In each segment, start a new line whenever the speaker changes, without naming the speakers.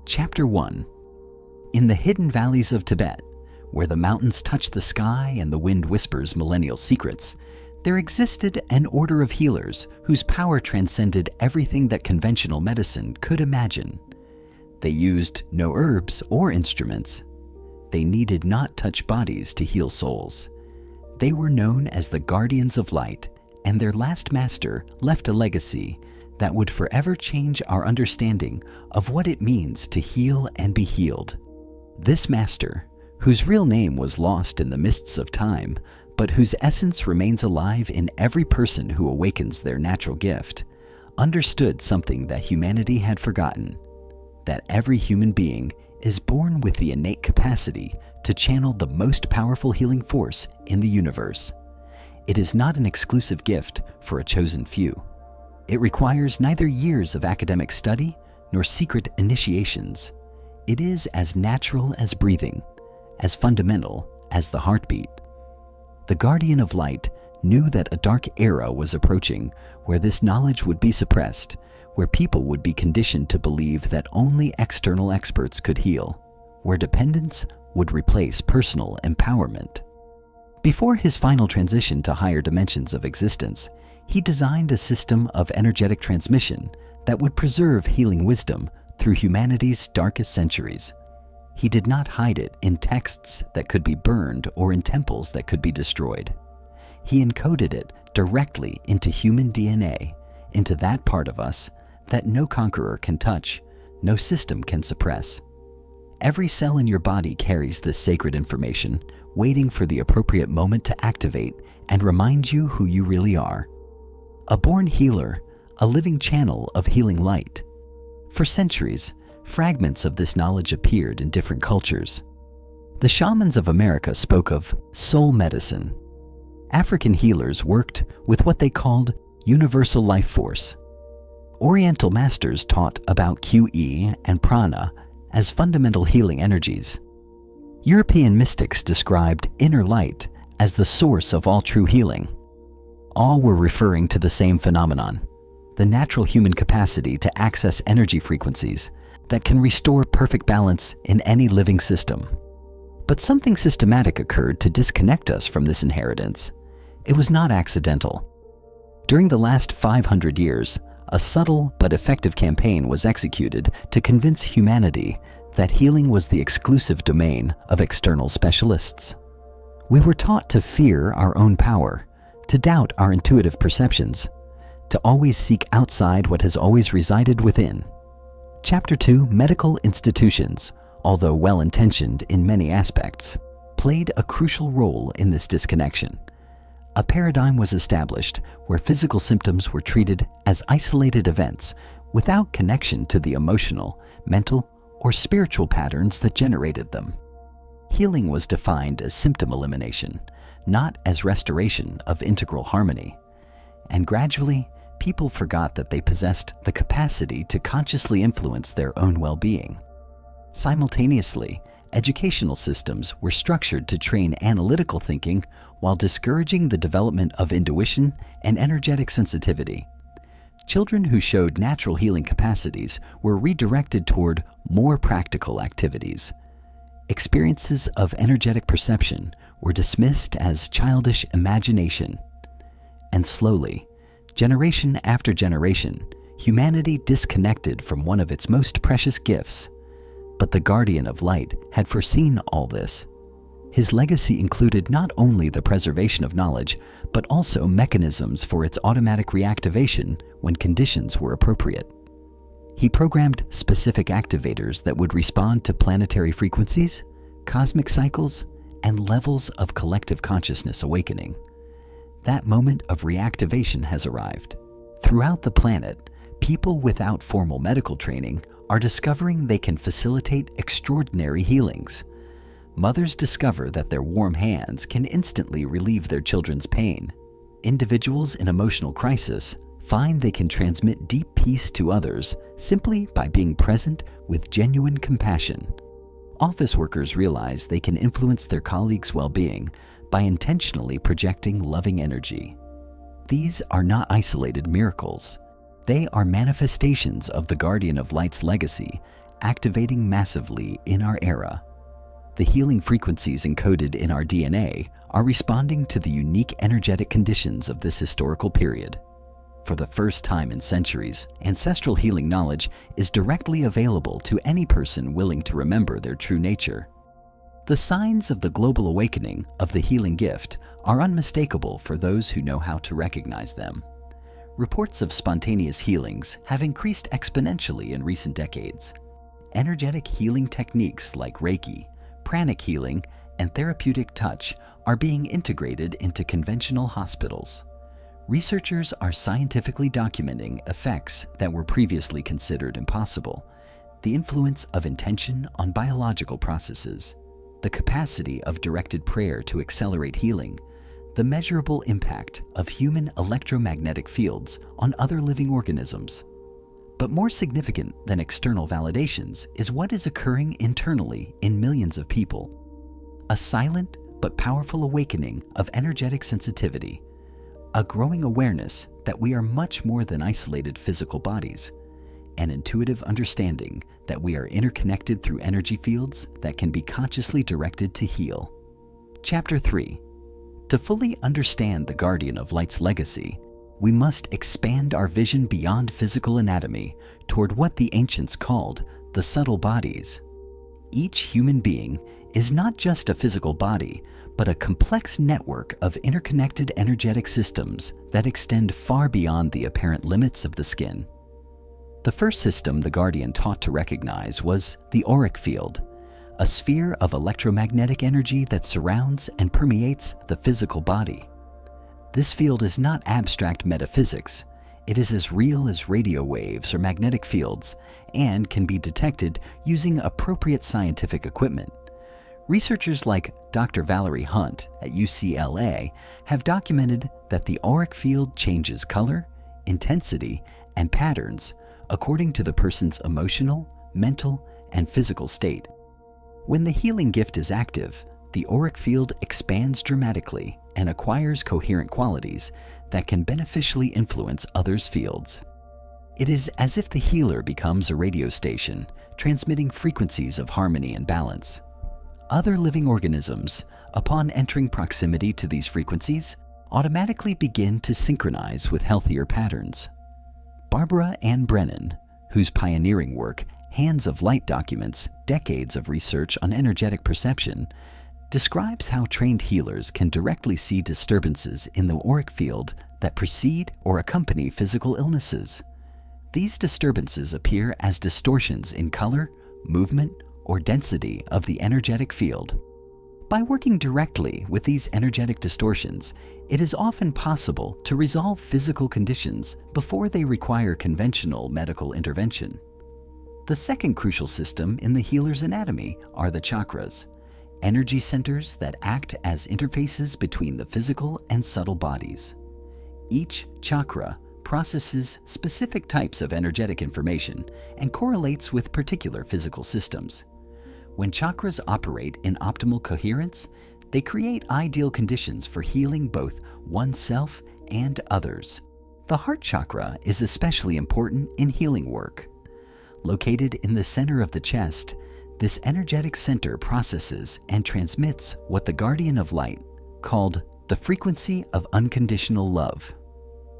Chapter 1. In the hidden valleys of Tibet, where the mountains touch the sky and the wind whispers millennial secrets, there existed an order of healers whose power transcended everything that conventional medicine could imagine. They used no herbs or instruments. They needed not touch bodies to heal souls. They were known as the Guardians of Light, and their last master left a legacy that would forever change our understanding of what it means to heal and be healed. This master, whose real name was lost in the mists of time, but whose essence remains alive in every person who awakens their natural gift, understood something that humanity had forgotten: that every human being is born with the innate capacity to channel the most powerful healing force in the universe. It is not an exclusive gift for a chosen few. It requires neither years of academic study nor secret initiations. It is as natural as breathing, as fundamental as the heartbeat. The Guardian of Light knew that a dark era was approaching where this knowledge would be suppressed, where people would be conditioned to believe that only external experts could heal, where dependence would replace personal empowerment. Before his final transition to higher dimensions of existence, he designed a system of energetic transmission that would preserve healing wisdom through humanity's darkest centuries. He did not hide it in texts that could be burned or in temples that could be destroyed. He encoded it directly into human DNA, into that part of us that no conqueror can touch, no system can suppress. Every cell in your body carries this sacred information, waiting for the appropriate moment to activate and remind you who you really are. A born healer, a living channel of healing light. For centuries, fragments of this knowledge appeared in different cultures. The shamans of America spoke of soul medicine. African healers worked with what they called universal life force. Oriental masters taught about QE and prana as fundamental healing energies. European mystics described inner light as the source of all true healing. All were referring to the same phenomenon: the natural human capacity to access energy frequencies that can restore perfect balance in any living system. But something systematic occurred to disconnect us from this inheritance. It was not accidental. During the last 500 years, a subtle but effective campaign was executed to convince humanity that healing was the exclusive domain of external specialists. We were taught to fear our own power, to doubt our intuitive perceptions, to always seek outside what has always resided within. Chapter 2, Medical Institutions, although well-intentioned in many aspects, played a crucial role in this disconnection. A paradigm was established where physical symptoms were treated as isolated events without connection to the emotional, mental, or spiritual patterns that generated them. Healing was defined as symptom elimination, not as restoration of integral harmony. And gradually, people forgot that they possessed the capacity to consciously influence their own well-being. Simultaneously, educational systems were structured to train analytical thinking while discouraging the development of intuition and energetic sensitivity. Children who showed natural healing capacities were redirected toward more practical activities. Experiences of energetic perception were dismissed as childish imagination. And slowly, generation after generation, humanity disconnected from one of its most precious gifts. But the Guardian of Light had foreseen all this. His legacy included not only the preservation of knowledge, but also mechanisms for its automatic reactivation when conditions were appropriate. He programmed specific activators that would respond to planetary frequencies, cosmic cycles, and levels of collective consciousness awakening. That moment of reactivation has arrived. Throughout the planet, people without formal medical training are discovering they can facilitate extraordinary healings. Mothers discover that their warm hands can instantly relieve their children's pain. Individuals in emotional crisis find they can transmit deep peace to others simply by being present with genuine compassion. Office workers realize they can influence their colleagues' well-being by intentionally projecting loving energy. These are not isolated miracles. They are manifestations of the Guardian of Light's legacy activating massively in our era. The healing frequencies encoded in our DNA are responding to the unique energetic conditions of this historical period. For the first time in centuries, ancestral healing knowledge is directly available to any person willing to remember their true nature. The signs of the global awakening of the healing gift are unmistakable for those who know how to recognize them. Reports of spontaneous healings have increased exponentially in recent decades. Energetic healing techniques like Reiki, pranic healing, and therapeutic touch are being integrated into conventional hospitals. Researchers are scientifically documenting effects that were previously considered impossible: the influence of intention on biological processes, the capacity of directed prayer to accelerate healing, the measurable impact of human electromagnetic fields on other living organisms. But more significant than external validations is what is occurring internally in millions of people: a silent but powerful awakening of energetic sensitivity, a growing awareness that we are much more than isolated physical bodies, an intuitive understanding that we are interconnected through energy fields that can be consciously directed to heal. Chapter 3. To fully understand the Guardian of Light's legacy, we must expand our vision beyond physical anatomy toward what the ancients called the subtle bodies. Each human being is not just a physical body, but a complex network of interconnected energetic systems that extend far beyond the apparent limits of the skin. The first system the Guardian taught to recognize was the auric field, a sphere of electromagnetic energy that surrounds and permeates the physical body. This field is not abstract metaphysics. It is as real as radio waves or magnetic fields, and can be detected using appropriate scientific equipment. Researchers like Dr. Valerie Hunt at UCLA have documented that the auric field changes color, intensity, and patterns according to the person's emotional, mental, and physical state. When the healing gift is active, the auric field expands dramatically and acquires coherent qualities that can beneficially influence others' fields. It is as if the healer becomes a radio station, transmitting frequencies of harmony and balance. Other living organisms, upon entering proximity to these frequencies, automatically begin to synchronize with healthier patterns. Barbara Ann Brennan, whose pioneering work, Hands of Light, documents decades of research on energetic perception, describes how trained healers can directly see disturbances in the auric field that precede or accompany physical illnesses. These disturbances appear as distortions in color, movement, or density of the energetic field. By working directly with these energetic distortions, it is often possible to resolve physical conditions before they require conventional medical intervention. The second crucial system in the healer's anatomy are the chakras, energy centers that act as interfaces between the physical and subtle bodies. Each chakra processes specific types of energetic information and correlates with particular physical systems. When chakras operate in optimal coherence, they create ideal conditions for healing both oneself and others. The heart chakra is especially important in healing work. Located in the center of the chest, this energetic center processes and transmits what the Guardian of Light called the frequency of unconditional love.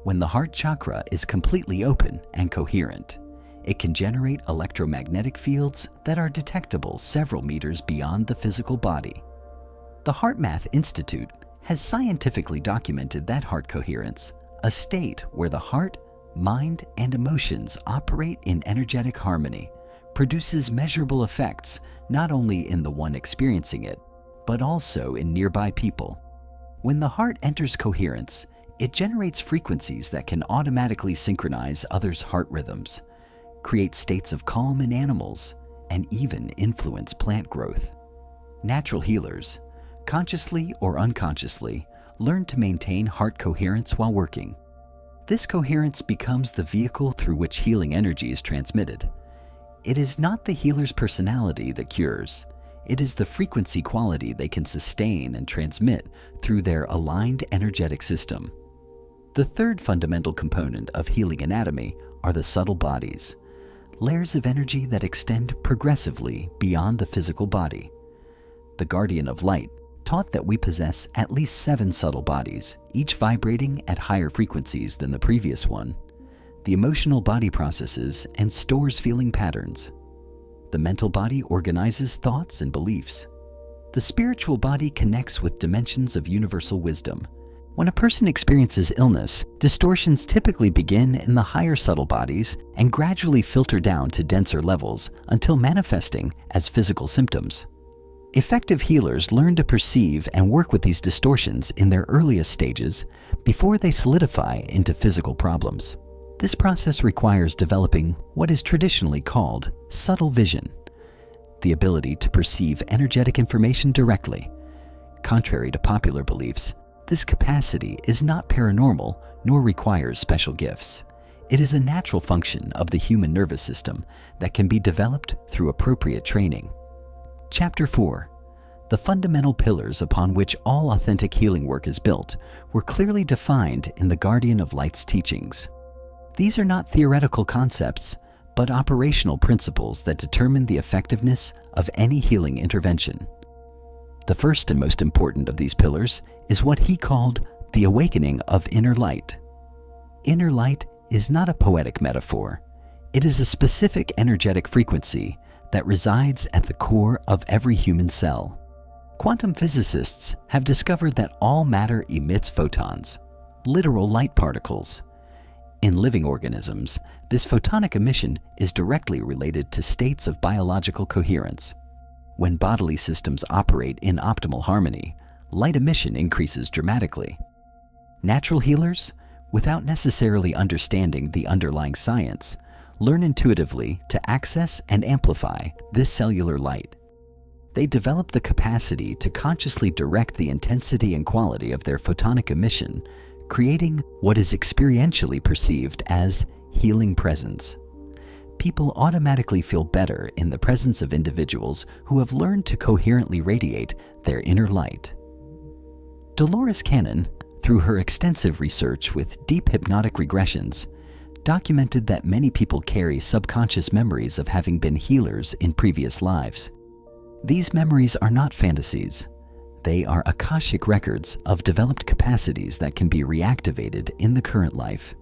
When the heart chakra is completely open and coherent, it can generate electromagnetic fields that are detectable several meters beyond the physical body. The HeartMath Institute has scientifically documented that heart coherence, a state where the heart, mind, and emotions operate in energetic harmony, produces measurable effects not only in the one experiencing it, but also in nearby people. When the heart enters coherence, it generates frequencies that can automatically synchronize others' heart rhythms, create states of calm in animals, and even influence plant growth. Natural healers, consciously or unconsciously, learn to maintain heart coherence while working. This coherence becomes the vehicle through which healing energy is transmitted. It is not the healer's personality that cures. It is the frequency quality they can sustain and transmit through their aligned energetic system. The third fundamental component of healing anatomy are the subtle bodies. layers of energy that extend progressively beyond the physical body. The Guardian of Light taught that we possess at least 7 subtle bodies, each vibrating at higher frequencies than the previous one. The emotional body processes and stores feeling patterns. The mental body organizes thoughts and beliefs. The spiritual body connects with dimensions of universal wisdom. When a person experiences illness, distortions typically begin in the higher subtle bodies and gradually filter down to denser levels until manifesting as physical symptoms. Effective healers learn to perceive and work with these distortions in their earliest stages before they solidify into physical problems. This process requires developing what is traditionally called subtle vision, the ability to perceive energetic information directly. Contrary to popular beliefs, this capacity is not paranormal nor requires special gifts. It is a natural function of the human nervous system that can be developed through appropriate training. Chapter 4. The fundamental pillars upon which all authentic healing work is built were clearly defined in the Guardian of Light's teachings. These are not theoretical concepts, but operational principles that determine the effectiveness of any healing intervention. The first and most important of these pillars is what he called the awakening of inner light. Inner light is not a poetic metaphor. It is a specific energetic frequency that resides at the core of every human cell. Quantum physicists have discovered that all matter emits photons, literal light particles. In living organisms, this photonic emission is directly related to states of biological coherence. When bodily systems operate in optimal harmony, light emission increases dramatically. Natural healers, without necessarily understanding the underlying science, learn intuitively to access and amplify this cellular light. They develop the capacity to consciously direct the intensity and quality of their photonic emission, creating what is experientially perceived as healing presence. People automatically feel better in the presence of individuals who have learned to coherently radiate their inner light. Dolores Cannon, through her extensive research with deep hypnotic regressions, documented that many people carry subconscious memories of having been healers in previous lives. These memories are not fantasies. They are Akashic records of developed capacities that can be reactivated in the current life.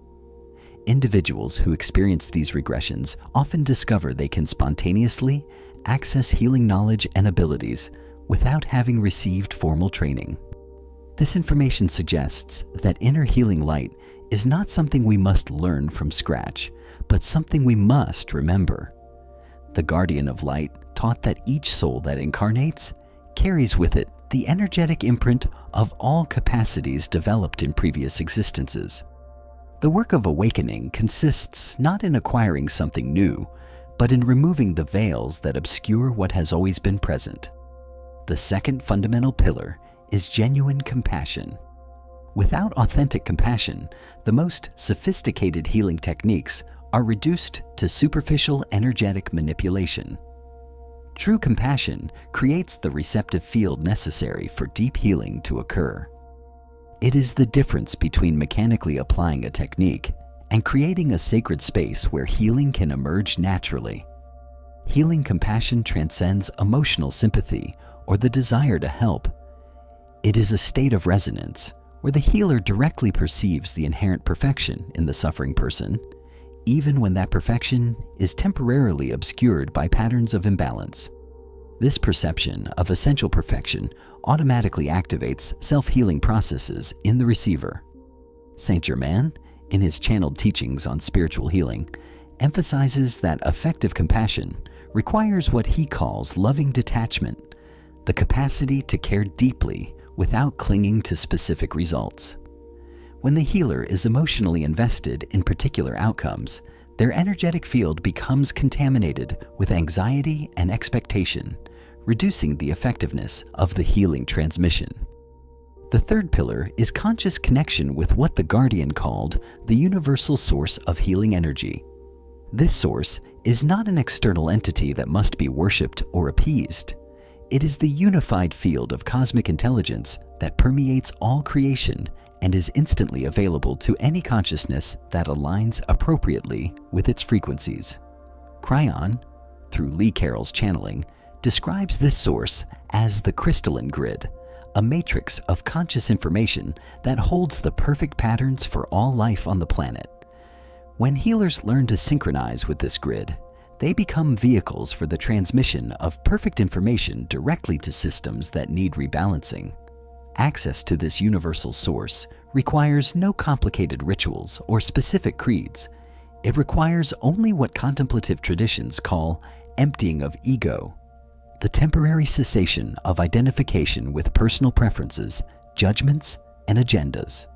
Individuals who experience these regressions often discover they can spontaneously access healing knowledge and abilities without having received formal training. This information suggests that inner healing light is not something we must learn from scratch, but something we must remember. The Guardian of Light taught that each soul that incarnates carries with it the energetic imprint of all capacities developed in previous existences. The work of awakening consists not in acquiring something new, but in removing the veils that obscure what has always been present. The second fundamental pillar is genuine compassion. Without authentic compassion, the most sophisticated healing techniques are reduced to superficial energetic manipulation. True compassion creates the receptive field necessary for deep healing to occur. It is the difference between mechanically applying a technique and creating a sacred space where healing can emerge naturally. Healing compassion transcends emotional sympathy or the desire to help. It is a state of resonance where the healer directly perceives the inherent perfection in the suffering person, even when that perfection is temporarily obscured by patterns of imbalance. This perception of essential perfection automatically activates self-healing processes in the receiver. Saint Germain, in his channeled teachings on spiritual healing, emphasizes that effective compassion requires what he calls loving detachment, the capacity to care deeply without clinging to specific results. When the healer is emotionally invested in particular outcomes, their energetic field becomes contaminated with anxiety and expectation, reducing the effectiveness of the healing transmission. The third pillar is conscious connection with what the Guardian called the universal source of healing energy. This source is not an external entity that must be worshipped or appeased. It is the unified field of cosmic intelligence that permeates all creation and is instantly available to any consciousness that aligns appropriately with its frequencies. Cryon, through Lee Carroll's channeling, describes this source as the crystalline grid, a matrix of conscious information that holds the perfect patterns for all life on the planet. When healers learn to synchronize with this grid, they become vehicles for the transmission of perfect information directly to systems that need rebalancing. Access to this universal source requires no complicated rituals or specific creeds. It requires only what contemplative traditions call emptying of ego, the temporary cessation of identification with personal preferences, judgments, and agendas.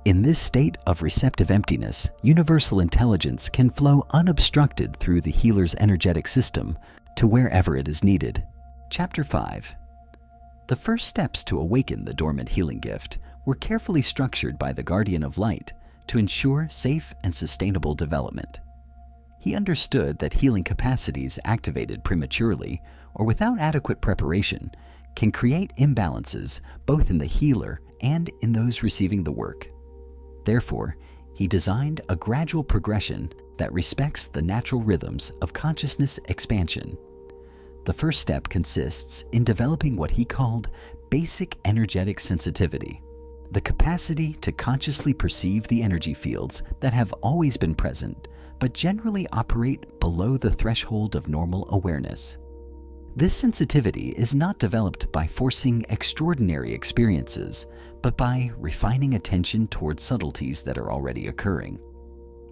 In this state of receptive emptiness, universal intelligence can flow unobstructed through the healer's energetic system to wherever it is needed. Chapter 5. The first steps to awaken the dormant healing gift were carefully structured by the Guardian of Light to ensure safe and sustainable development. He understood that healing capacities activated prematurely or without adequate preparation can create imbalances both in the healer and in those receiving the work. Therefore, he designed a gradual progression that respects the natural rhythms of consciousness expansion. The first step consists in developing what he called basic energetic sensitivity, the capacity to consciously perceive the energy fields that have always been present, but generally operate below the threshold of normal awareness. This sensitivity is not developed by forcing extraordinary experiences, but by refining attention towards subtleties that are already occurring.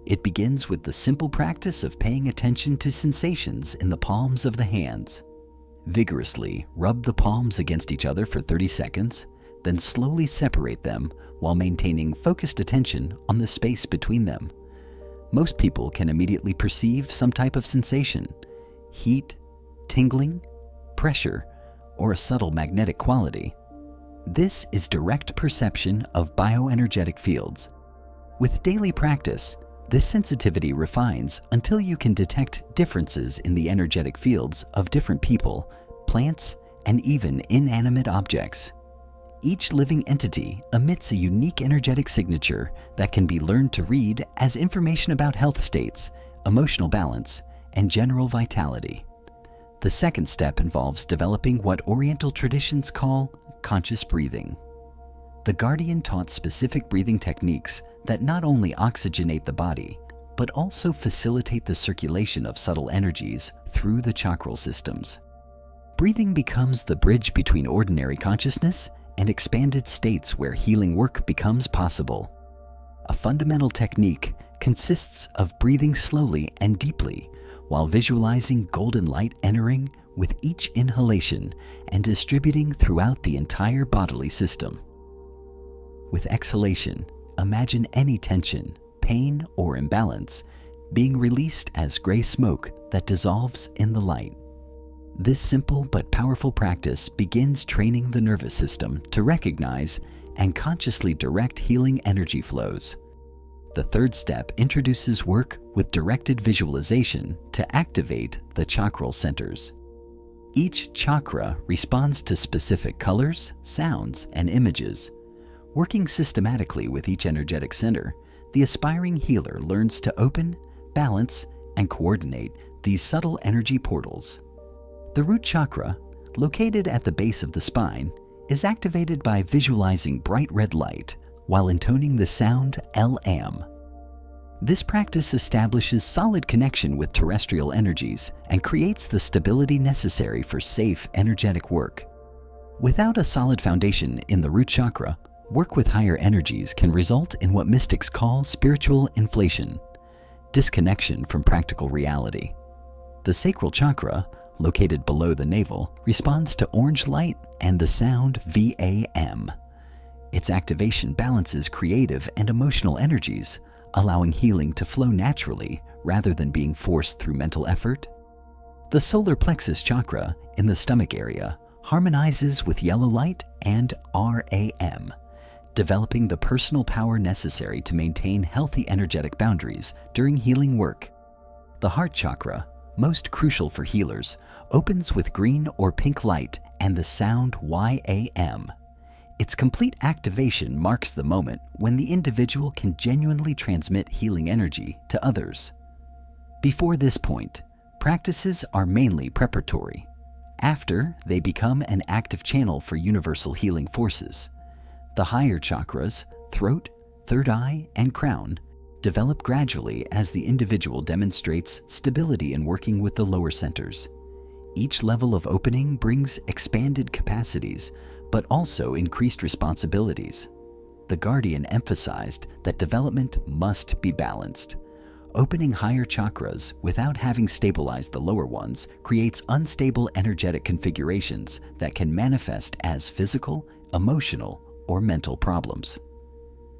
It begins with the simple practice of paying attention to sensations in the palms of the hands. Vigorously rub the palms against each other for 30 seconds, then slowly separate them while maintaining focused attention on the space between them. Most people can immediately perceive some type of sensation: heat, tingling, pressure, or a subtle magnetic quality. This is direct perception of bioenergetic fields. With daily practice, this sensitivity refines until you can detect differences in the energetic fields of different people, plants, and even inanimate objects. Each living entity emits a unique energetic signature that can be learned to read as information about health states, emotional balance, and general vitality. The second step involves developing what Oriental traditions call conscious breathing. The Guardian taught specific breathing techniques that not only oxygenate the body, but also facilitate the circulation of subtle energies through the chakral systems. Breathing becomes the bridge between ordinary consciousness and expanded states where healing work becomes possible. A fundamental technique consists of breathing slowly and deeply while visualizing golden light entering with each inhalation and distributing throughout the entire bodily system. With exhalation, imagine any tension, pain, or imbalance being released as gray smoke that dissolves in the light. This simple but powerful practice begins training the nervous system to recognize and consciously direct healing energy flows. The third step introduces work with directed visualization to activate the chakral centers. Each chakra responds to specific colors, sounds, and images. Working systematically with each energetic center, the aspiring healer learns to open, balance, and coordinate these subtle energy portals. The root chakra, located at the base of the spine, is activated by visualizing bright red light while intoning the sound LM. This practice establishes solid connection with terrestrial energies and creates the stability necessary for safe, energetic work. Without a solid foundation in the root chakra, work with higher energies can result in what mystics call spiritual inflation, disconnection from practical reality. The sacral chakra, located below the navel, responds to orange light and the sound VAM. Its activation balances creative and emotional energies, allowing healing to flow naturally rather than being forced through mental effort. The solar plexus chakra in the stomach area harmonizes with yellow light and RAM, developing the personal power necessary to maintain healthy energetic boundaries during healing work. The heart chakra, most crucial for healers, opens with green or pink light and the sound YAM. Its complete activation marks the moment when the individual can genuinely transmit healing energy to others. Before this point, Practices are mainly preparatory. After, they become an active channel for universal healing forces. The higher chakras, throat, third eye, and crown, develop gradually as the individual demonstrates stability in working with the lower centers. Each level of opening brings expanded capacities, but also increased responsibilities. The guardian emphasized that development must be balanced. Opening higher chakras without having stabilized the lower ones creates unstable energetic configurations that can manifest as physical, emotional, or mental problems.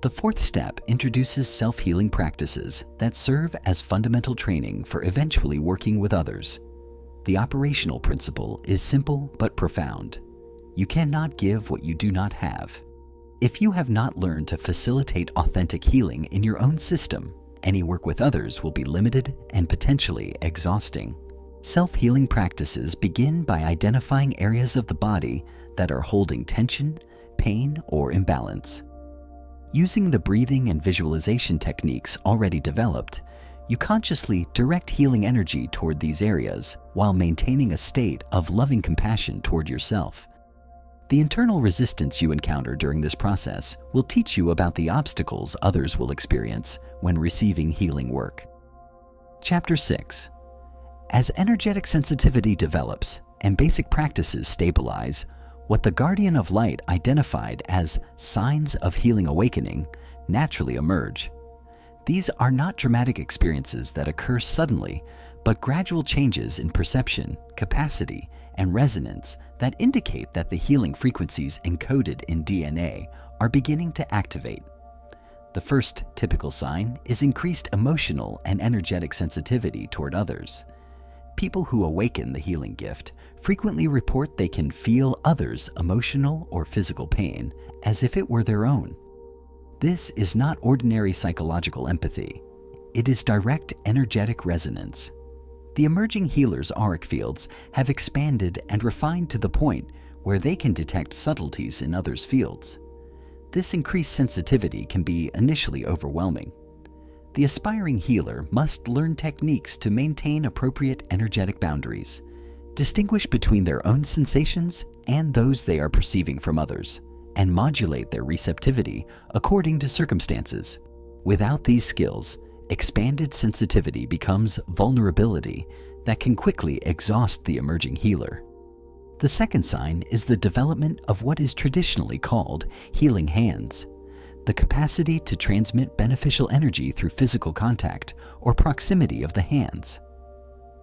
The fourth step introduces self-healing practices that serve as fundamental training for eventually working with others. The operational principle is simple but profound. You cannot give what you do not have. If you have not learned to facilitate authentic healing in your own system, any work with others will be limited and potentially exhausting. Self-healing practices begin by identifying areas of the body that are holding tension, pain, or imbalance. Using the breathing and visualization techniques already developed, you consciously direct healing energy toward these areas while maintaining a state of loving compassion toward yourself. The internal resistance you encounter during this process will teach you about the obstacles others will experience when receiving healing work. Chapter 6. As energetic sensitivity develops and basic practices stabilize, what the Guardian of Light identified as signs of healing awakening naturally emerge. These are not dramatic experiences that occur suddenly, but gradual changes in perception, capacity, and resonance that indicate that the healing frequencies encoded in DNA are beginning to activate. The first typical sign is increased emotional and energetic sensitivity toward others. People who awaken the healing gift frequently report they can feel others' emotional or physical pain as if it were their own. This is not ordinary psychological empathy. It is direct energetic resonance. The emerging healer's auric fields have expanded and refined to the point where they can detect subtleties in others' fields. This increased sensitivity can be initially overwhelming. The aspiring healer must learn techniques to maintain appropriate energetic boundaries, distinguish between their own sensations and those they are perceiving from others, and modulate their receptivity according to circumstances. Without these skills, expanded sensitivity becomes vulnerability that can quickly exhaust the emerging healer. The second sign is the development of what is traditionally called healing hands, the capacity to transmit beneficial energy through physical contact or proximity of the hands.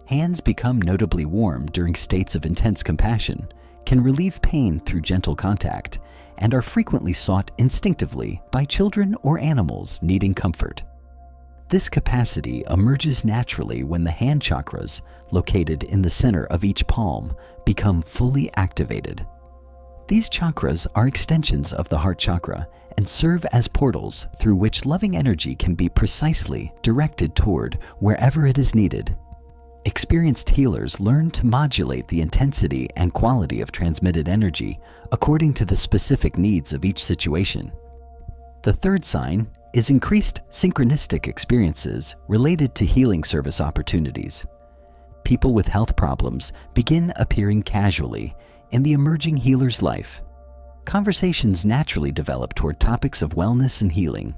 Hands become notably warm during states of intense compassion, can relieve pain through gentle contact, and are frequently sought instinctively by children or animals needing comfort. This capacity emerges naturally when the hand chakras, located in the center of each palm, become fully activated. These chakras are extensions of the heart chakra and serve as portals through which loving energy can be precisely directed toward wherever it is needed. Experienced healers learn to modulate the intensity and quality of transmitted energy according to the specific needs of each situation. The third sign is increased synchronistic experiences related to healing service opportunities. People with health problems begin appearing casually in the emerging healer's life. Conversations naturally develop toward topics of wellness and healing.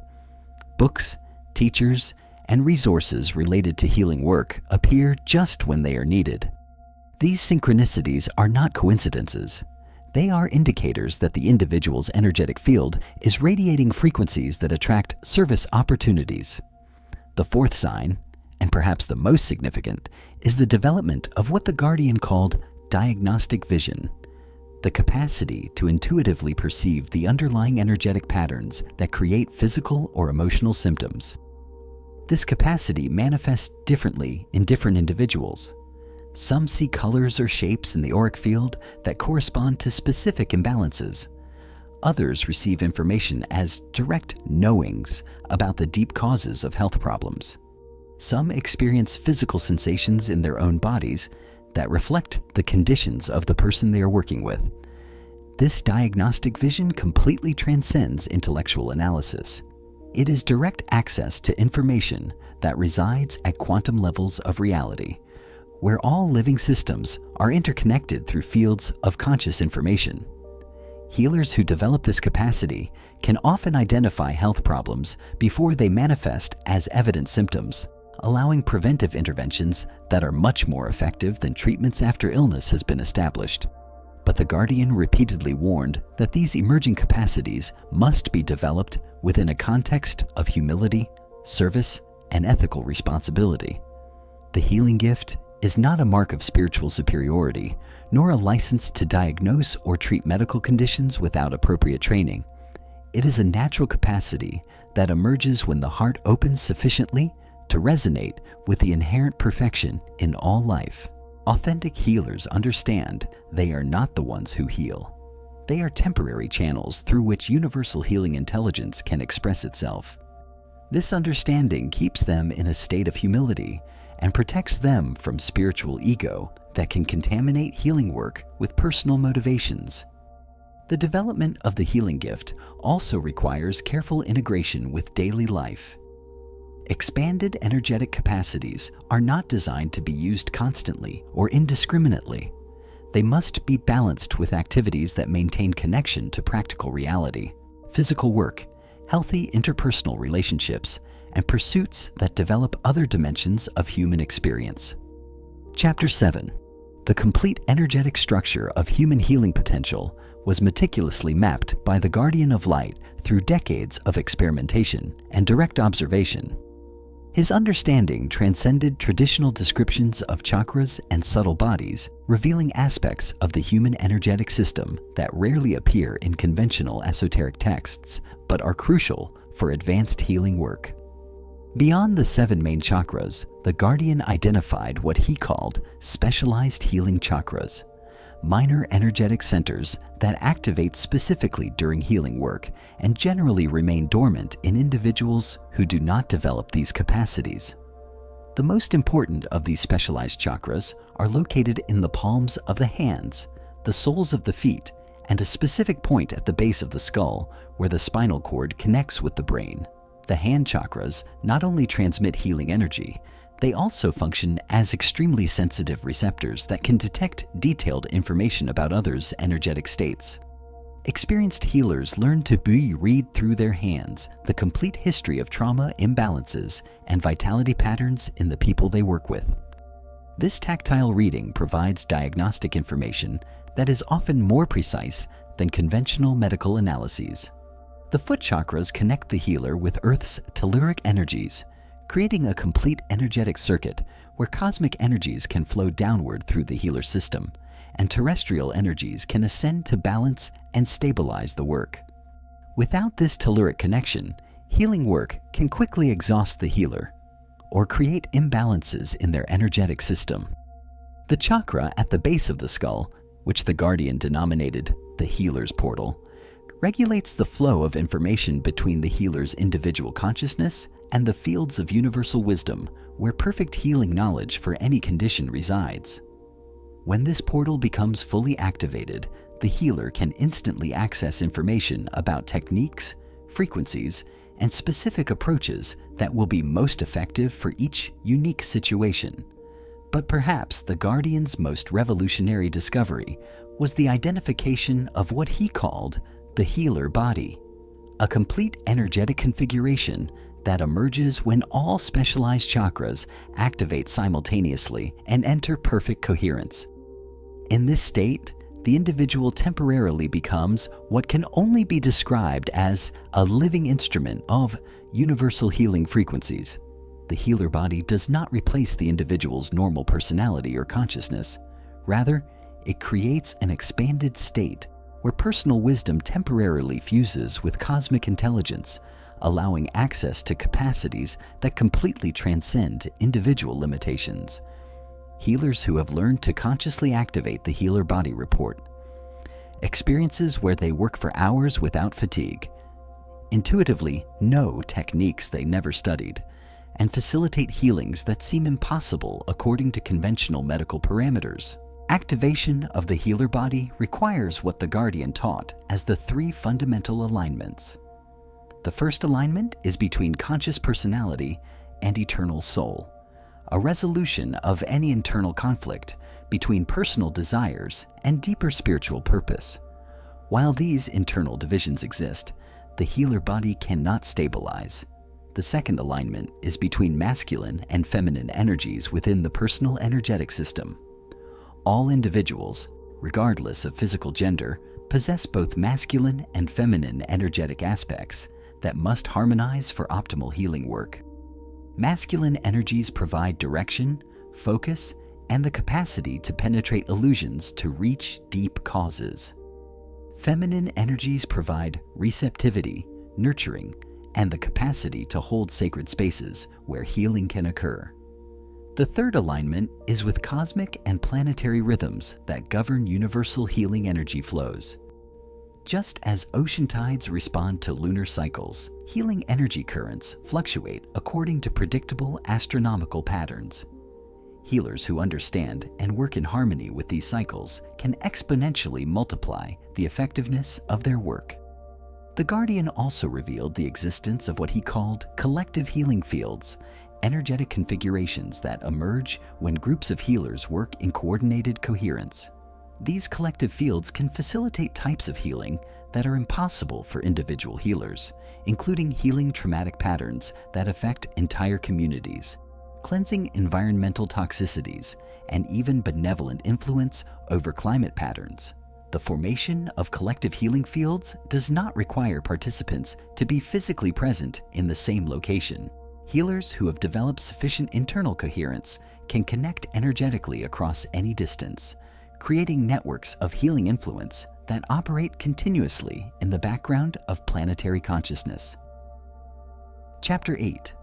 Books, teachers, and resources related to healing work appear just when they are needed. These synchronicities are not coincidences. They are indicators that the individual's energetic field is radiating frequencies that attract service opportunities. The fourth sign, and perhaps the most significant, is the development of what the Guardian called diagnostic vision, the capacity to intuitively perceive the underlying energetic patterns that create physical or emotional symptoms. This capacity manifests differently in different individuals. Some see colors or shapes in the auric field that correspond to specific imbalances. Others receive information as direct knowings about the deep causes of health problems. Some experience physical sensations in their own bodies that reflect the conditions of the person they are working with. This diagnostic vision completely transcends intellectual analysis. It is direct access to information that resides at quantum levels of reality, where all living systems are interconnected through fields of conscious information. Healers who develop this capacity can often identify health problems before they manifest as evident symptoms, allowing preventive interventions that are much more effective than treatments after illness has been established. But the Guardian repeatedly warned that these emerging capacities must be developed within a context of humility, service, and ethical responsibility. The healing gift is not a mark of spiritual superiority, nor a license to diagnose or treat medical conditions without appropriate training. It is a natural capacity that emerges when the heart opens sufficiently to resonate with the inherent perfection in all life. Authentic healers understand they are not the ones who heal. They are temporary channels through which universal healing intelligence can express itself. This understanding keeps them in a state of humility and protects them from spiritual ego that can contaminate healing work with personal motivations. The development of the healing gift also requires careful integration with daily life. Expanded energetic capacities are not designed to be used constantly or indiscriminately. They must be balanced with activities that maintain connection to practical reality, physical work, healthy interpersonal relationships, and pursuits that develop other dimensions of human experience. Chapter 7. The complete energetic structure of human healing potential was meticulously mapped by the Guardian of Light through decades of experimentation and direct observation. His understanding transcended traditional descriptions of chakras and subtle bodies, revealing aspects of the human energetic system that rarely appear in conventional esoteric texts, but are crucial for advanced healing work. Beyond the 7 main chakras, the Guardian identified what he called specialized healing chakras, minor energetic centers that activate specifically during healing work and generally remain dormant in individuals who do not develop these capacities. The most important of these specialized chakras are located in the palms of the hands, the soles of the feet, and a specific point at the base of the skull where the spinal cord connects with the brain. The hand chakras not only transmit healing energy, they also function as extremely sensitive receptors that can detect detailed information about others' energetic states. Experienced healers learn to read through their hands the complete history of trauma imbalances and vitality patterns in the people they work with. This tactile reading provides diagnostic information that is often more precise than conventional medical analyses. The foot chakras connect the healer with Earth's telluric energies, creating a complete energetic circuit where cosmic energies can flow downward through the healer system, and terrestrial energies can ascend to balance and stabilize the work. Without this telluric connection, healing work can quickly exhaust the healer or create imbalances in their energetic system. The chakra at the base of the skull, which the Guardian denominated the healer's portal, regulates the flow of information between the healer's individual consciousness and the fields of universal wisdom where perfect healing knowledge for any condition resides. When this portal becomes fully activated, the healer can instantly access information about techniques, frequencies, and specific approaches that will be most effective for each unique situation. But perhaps the Guardian's most revolutionary discovery was the identification of what he called the healer body, a complete energetic configuration that emerges when all specialized chakras activate simultaneously and enter perfect coherence. In this state, the individual temporarily becomes what can only be described as a living instrument of universal healing frequencies. The healer body does not replace the individual's normal personality or consciousness. Rather, it creates an expanded state where personal wisdom temporarily fuses with cosmic intelligence, allowing access to capacities that completely transcend individual limitations. Healers who have learned to consciously activate the healer body report experiences where they work for hours without fatigue, intuitively know techniques they never studied, and facilitate healings that seem impossible according to conventional medical parameters. Activation of the healer body requires what the Guardian taught as the 3 fundamental alignments. The first alignment is between conscious personality and eternal soul, a resolution of any internal conflict between personal desires and deeper spiritual purpose. While these internal divisions exist, the healer body cannot stabilize. The second alignment is between masculine and feminine energies within the personal energetic system. All individuals, regardless of physical gender, possess both masculine and feminine energetic aspects that must harmonize for optimal healing work. Masculine energies provide direction, focus, and the capacity to penetrate illusions to reach deep causes. Feminine energies provide receptivity, nurturing, and the capacity to hold sacred spaces where healing can occur. The third alignment is with cosmic and planetary rhythms that govern universal healing energy flows. Just as ocean tides respond to lunar cycles, healing energy currents fluctuate according to predictable astronomical patterns. Healers who understand and work in harmony with these cycles can exponentially multiply the effectiveness of their work. The Guardian also revealed the existence of what he called collective healing fields, energetic configurations that emerge when groups of healers work in coordinated coherence. These collective fields can facilitate types of healing that are impossible for individual healers, including healing traumatic patterns that affect entire communities, cleansing environmental toxicities, and even benevolent influence over climate patterns. The formation of collective healing fields does not require participants to be physically present in the same location. Healers who have developed sufficient internal coherence can connect energetically across any distance, creating networks of healing influence that operate continuously in the background of planetary consciousness. Chapter 8.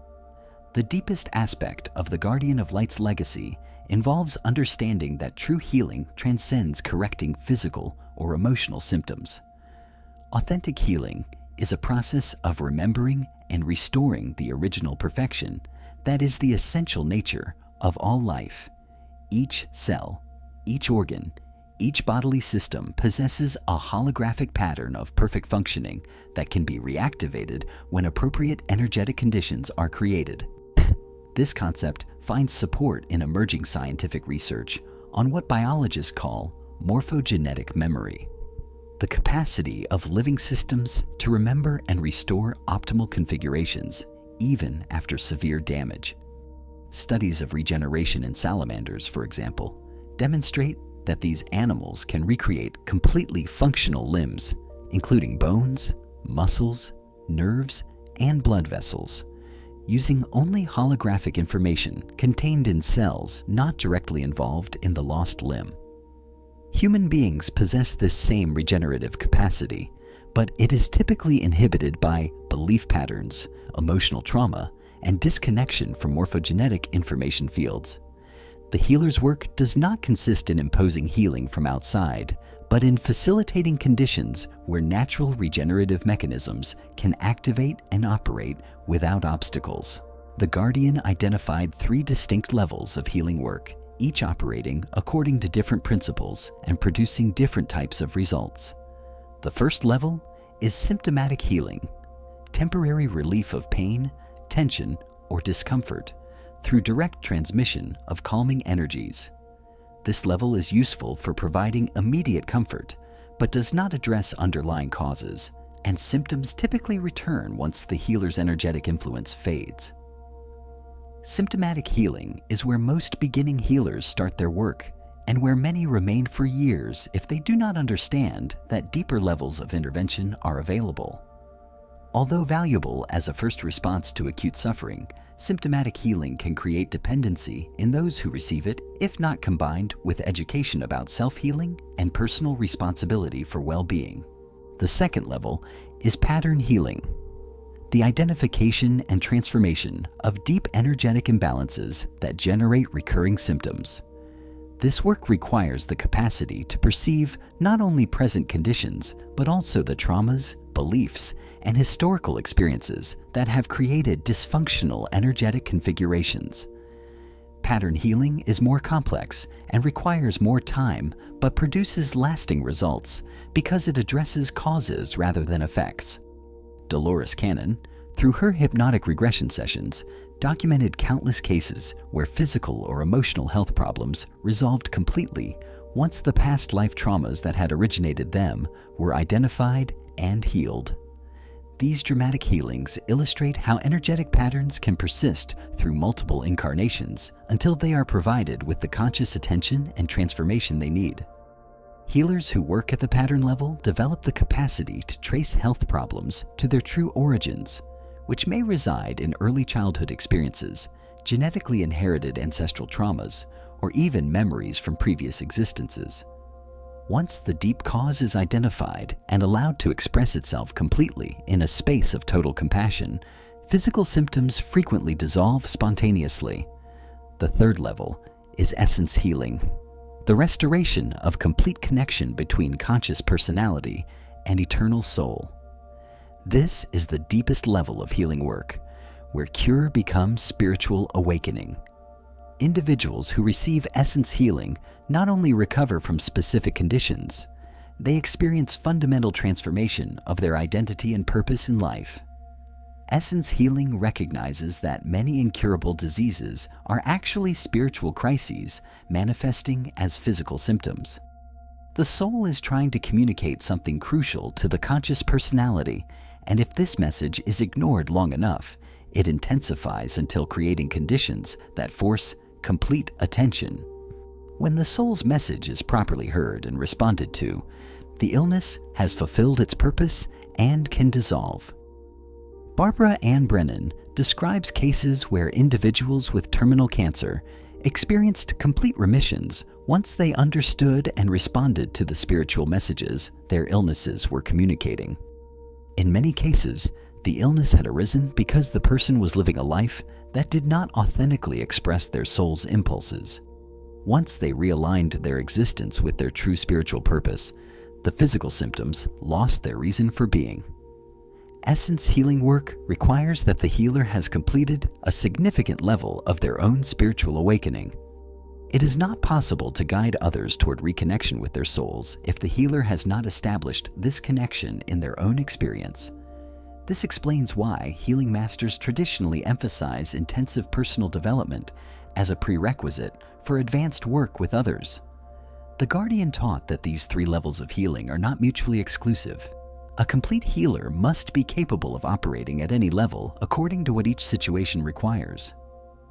The deepest aspect of the Guardian of Light's legacy involves understanding that true healing transcends correcting physical or emotional symptoms. Authentic healing is a process of remembering and restoring the original perfection that is the essential nature of all life. Each cell, each organ, each bodily system possesses a holographic pattern of perfect functioning that can be reactivated when appropriate energetic conditions are created. This concept finds support in emerging scientific research on what biologists call morphogenetic memory, the capacity of living systems to remember and restore optimal configurations even after severe damage. Studies of regeneration in salamanders, for example, demonstrate that these animals can recreate completely functional limbs, including bones, muscles, nerves, and blood vessels, using only holographic information contained in cells not directly involved in the lost limb. Human beings possess this same regenerative capacity, but it is typically inhibited by belief patterns, emotional trauma, and disconnection from morphogenetic information fields. The healer's work does not consist in imposing healing from outside, but in facilitating conditions where natural regenerative mechanisms can activate and operate without obstacles. The Guardian identified 3 distinct levels of healing work, each operating according to different principles and producing different types of results. The first level is symptomatic healing, temporary relief of pain, tension, or discomfort through direct transmission of calming energies. This level is useful for providing immediate comfort, but does not address underlying causes, and symptoms typically return once the healer's energetic influence fades. Symptomatic healing is where most beginning healers start their work, and where many remain for years if they do not understand that deeper levels of intervention are available. Although valuable as a first response to acute suffering, symptomatic healing can create dependency in those who receive it if not combined with education about self-healing and personal responsibility for well-being. The second level is pattern healing, the identification and transformation of deep energetic imbalances that generate recurring symptoms. This work requires the capacity to perceive not only present conditions, but also the traumas, beliefs, and historical experiences that have created dysfunctional energetic configurations. Pattern healing is more complex and requires more time, but produces lasting results because it addresses causes rather than effects. Dolores Cannon, through her hypnotic regression sessions, documented countless cases where physical or emotional health problems resolved completely once the past life traumas that had originated them were identified and healed. These dramatic healings illustrate how energetic patterns can persist through multiple incarnations until they are provided with the conscious attention and transformation they need. Healers who work at the pattern level develop the capacity to trace health problems to their true origins, which may reside in early childhood experiences, genetically inherited ancestral traumas, or even memories from previous existences. Once the deep cause is identified and allowed to express itself completely in a space of total compassion, physical symptoms frequently dissolve spontaneously. The third level is essence healing, the restoration of complete connection between conscious personality and eternal soul. This is the deepest level of healing work, where cure becomes spiritual awakening. Individuals who receive essence healing not only recover from specific conditions, they experience fundamental transformation of their identity and purpose in life. Essence healing recognizes that many incurable diseases are actually spiritual crises manifesting as physical symptoms. The soul is trying to communicate something crucial to the conscious personality, and if this message is ignored long enough, it intensifies until creating conditions that force complete attention. When the soul's message is properly heard and responded to, the illness has fulfilled its purpose and can dissolve. Barbara Ann Brennan describes cases where individuals with terminal cancer experienced complete remissions once they understood and responded to the spiritual messages their illnesses were communicating. In many cases, the illness had arisen because the person was living a life that did not authentically express their soul's impulses. Once they realigned their existence with their true spiritual purpose, the physical symptoms lost their reason for being. Essence healing work requires that the healer has completed a significant level of their own spiritual awakening. It is not possible to guide others toward reconnection with their souls if the healer has not established this connection in their own experience. This explains why healing masters traditionally emphasize intensive personal development as a prerequisite for advanced work with others. The Guardian taught that these three levels of healing are not mutually exclusive. A complete healer must be capable of operating at any level according to what each situation requires.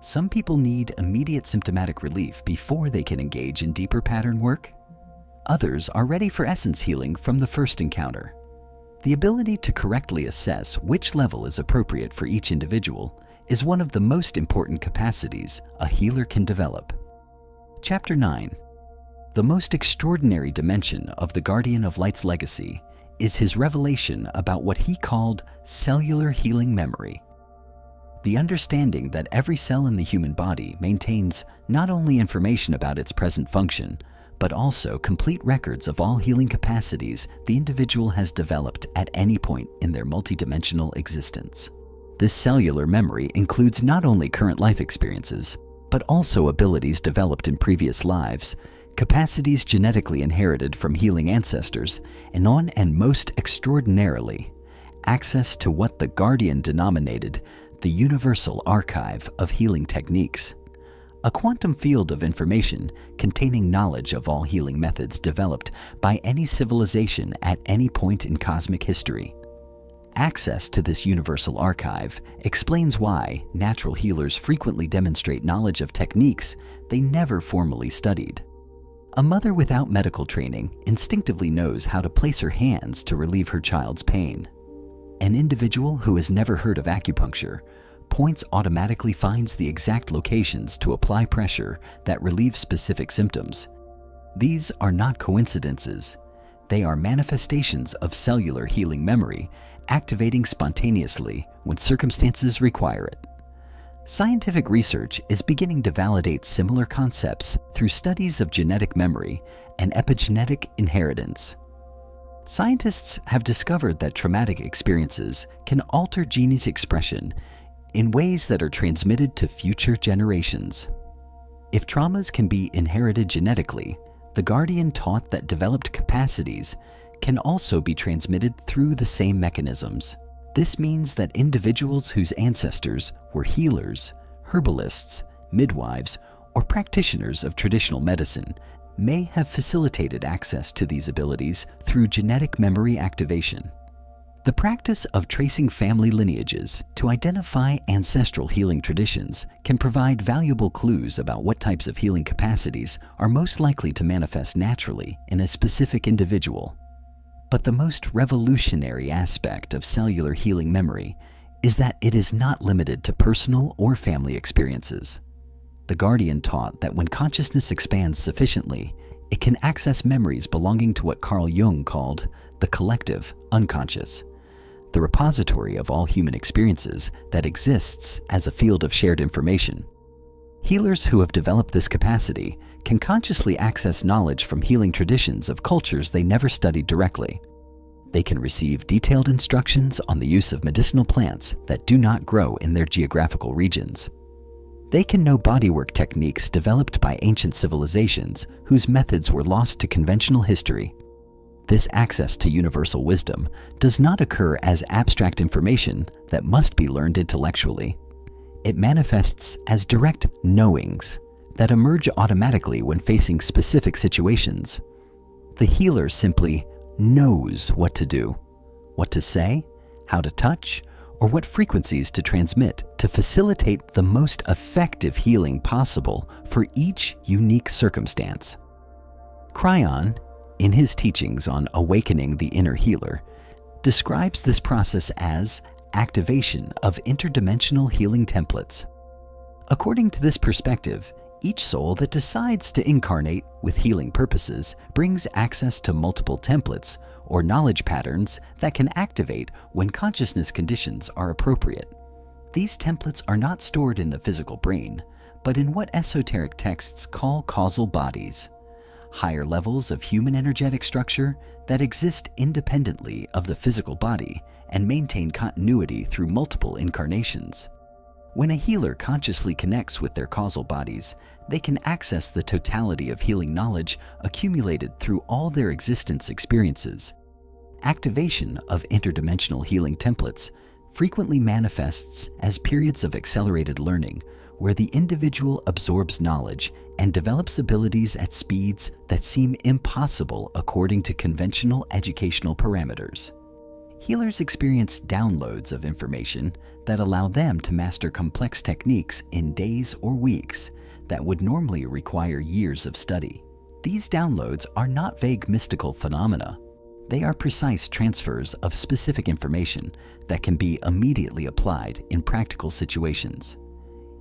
Some people need immediate symptomatic relief before they can engage in deeper pattern work. Others are ready for essence healing from the first encounter. The ability to correctly assess which level is appropriate for each individual is one of the most important capacities a healer can develop. Chapter 9. The most extraordinary dimension of the Guardian of Light's legacy is his revelation about what he called cellular healing memory. The understanding that every cell in the human body maintains not only information about its present function, but also complete records of all healing capacities the individual has developed at any point in their multidimensional existence. This cellular memory includes not only current life experiences, but also abilities developed in previous lives, capacities genetically inherited from healing ancestors, and most extraordinarily, access to what the Guardian denominated the universal archive of healing techniques. A quantum field of information containing knowledge of all healing methods developed by any civilization at any point in cosmic history. Access to this universal archive explains why natural healers frequently demonstrate knowledge of techniques they never formally studied. A mother without medical training instinctively knows how to place her hands to relieve her child's pain. An individual who has never heard of acupuncture points automatically finds the exact locations to apply pressure that relieve specific symptoms. These are not coincidences. They are manifestations of cellular healing memory activating spontaneously when circumstances require it. Scientific research is beginning to validate similar concepts through studies of genetic memory and epigenetic inheritance. Scientists have discovered that traumatic experiences can alter genes' expression in ways that are transmitted to future generations. If traumas can be inherited genetically, the Guardian taught that developed capacities can also be transmitted through the same mechanisms. This means that individuals whose ancestors were healers, herbalists, midwives, or practitioners of traditional medicine may have facilitated access to these abilities through genetic memory activation. The practice of tracing family lineages to identify ancestral healing traditions can provide valuable clues about what types of healing capacities are most likely to manifest naturally in a specific individual. But the most revolutionary aspect of cellular healing memory is that it is not limited to personal or family experiences. The Guardian taught that when consciousness expands sufficiently, it can access memories belonging to what Carl Jung called the collective unconscious, the repository of all human experiences that exists as a field of shared information. Healers who have developed this capacity can consciously access knowledge from healing traditions of cultures they never studied directly. They can receive detailed instructions on the use of medicinal plants that do not grow in their geographical regions. They can know bodywork techniques developed by ancient civilizations whose methods were lost to conventional history. This access to universal wisdom does not occur as abstract information that must be learned intellectually. It manifests as direct knowings that emerge automatically when facing specific situations. The healer simply knows what to do, what to say, how to touch, or what frequencies to transmit to facilitate the most effective healing possible for each unique circumstance. Cryon, in his teachings on awakening the inner healer, describes this process as activation of interdimensional healing templates. According to this perspective, each soul that decides to incarnate with healing purposes brings access to multiple templates or knowledge patterns that can activate when consciousness conditions are appropriate. These templates are not stored in the physical brain, but in what esoteric texts call causal bodies, higher levels of human energetic structure that exist independently of the physical body and maintain continuity through multiple incarnations. When a healer consciously connects with their causal bodies, they can access the totality of healing knowledge accumulated through all their existence experiences. Activation of interdimensional healing templates frequently manifests as periods of accelerated learning where the individual absorbs knowledge and develops abilities at speeds that seem impossible according to conventional educational parameters. Healers experience downloads of information that allow them to master complex techniques in days or weeks that would normally require years of study. These downloads are not vague mystical phenomena. They are precise transfers of specific information that can be immediately applied in practical situations.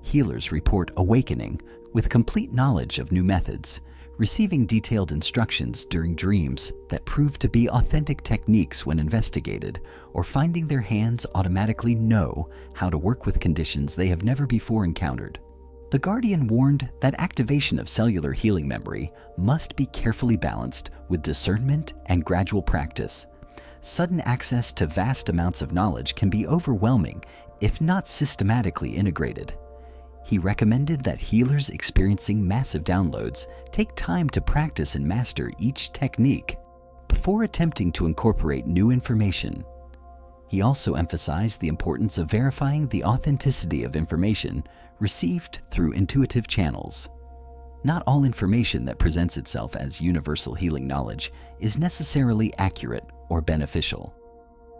Healers report awakening with complete knowledge of new methods, receiving detailed instructions during dreams that prove to be authentic techniques when investigated, or finding their hands automatically know how to work with conditions they have never before encountered. The Guardian warned that activation of cellular healing memory must be carefully balanced with discernment and gradual practice. Sudden access to vast amounts of knowledge can be overwhelming if not systematically integrated. He recommended that healers experiencing massive downloads take time to practice and master each technique before attempting to incorporate new information. He also emphasized the importance of verifying the authenticity of information received through intuitive channels. Not all information that presents itself as universal healing knowledge is necessarily accurate or beneficial.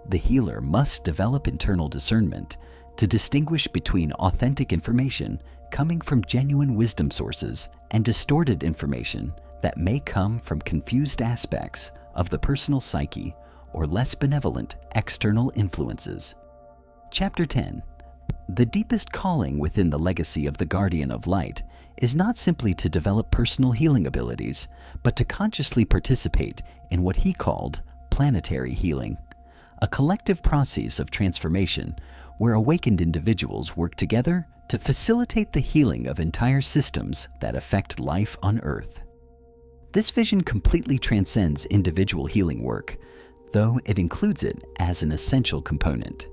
The healer must develop internal discernment to distinguish between authentic information coming from genuine wisdom sources and distorted information that may come from confused aspects of the personal psyche or less benevolent external influences. Chapter 10. The deepest calling within the legacy of the Guardian of Light is not simply to develop personal healing abilities, but to consciously participate in what he called planetary healing, a collective process of transformation where awakened individuals work together to facilitate the healing of entire systems that affect life on Earth. This vision completely transcends individual healing work, though it includes it as an essential component.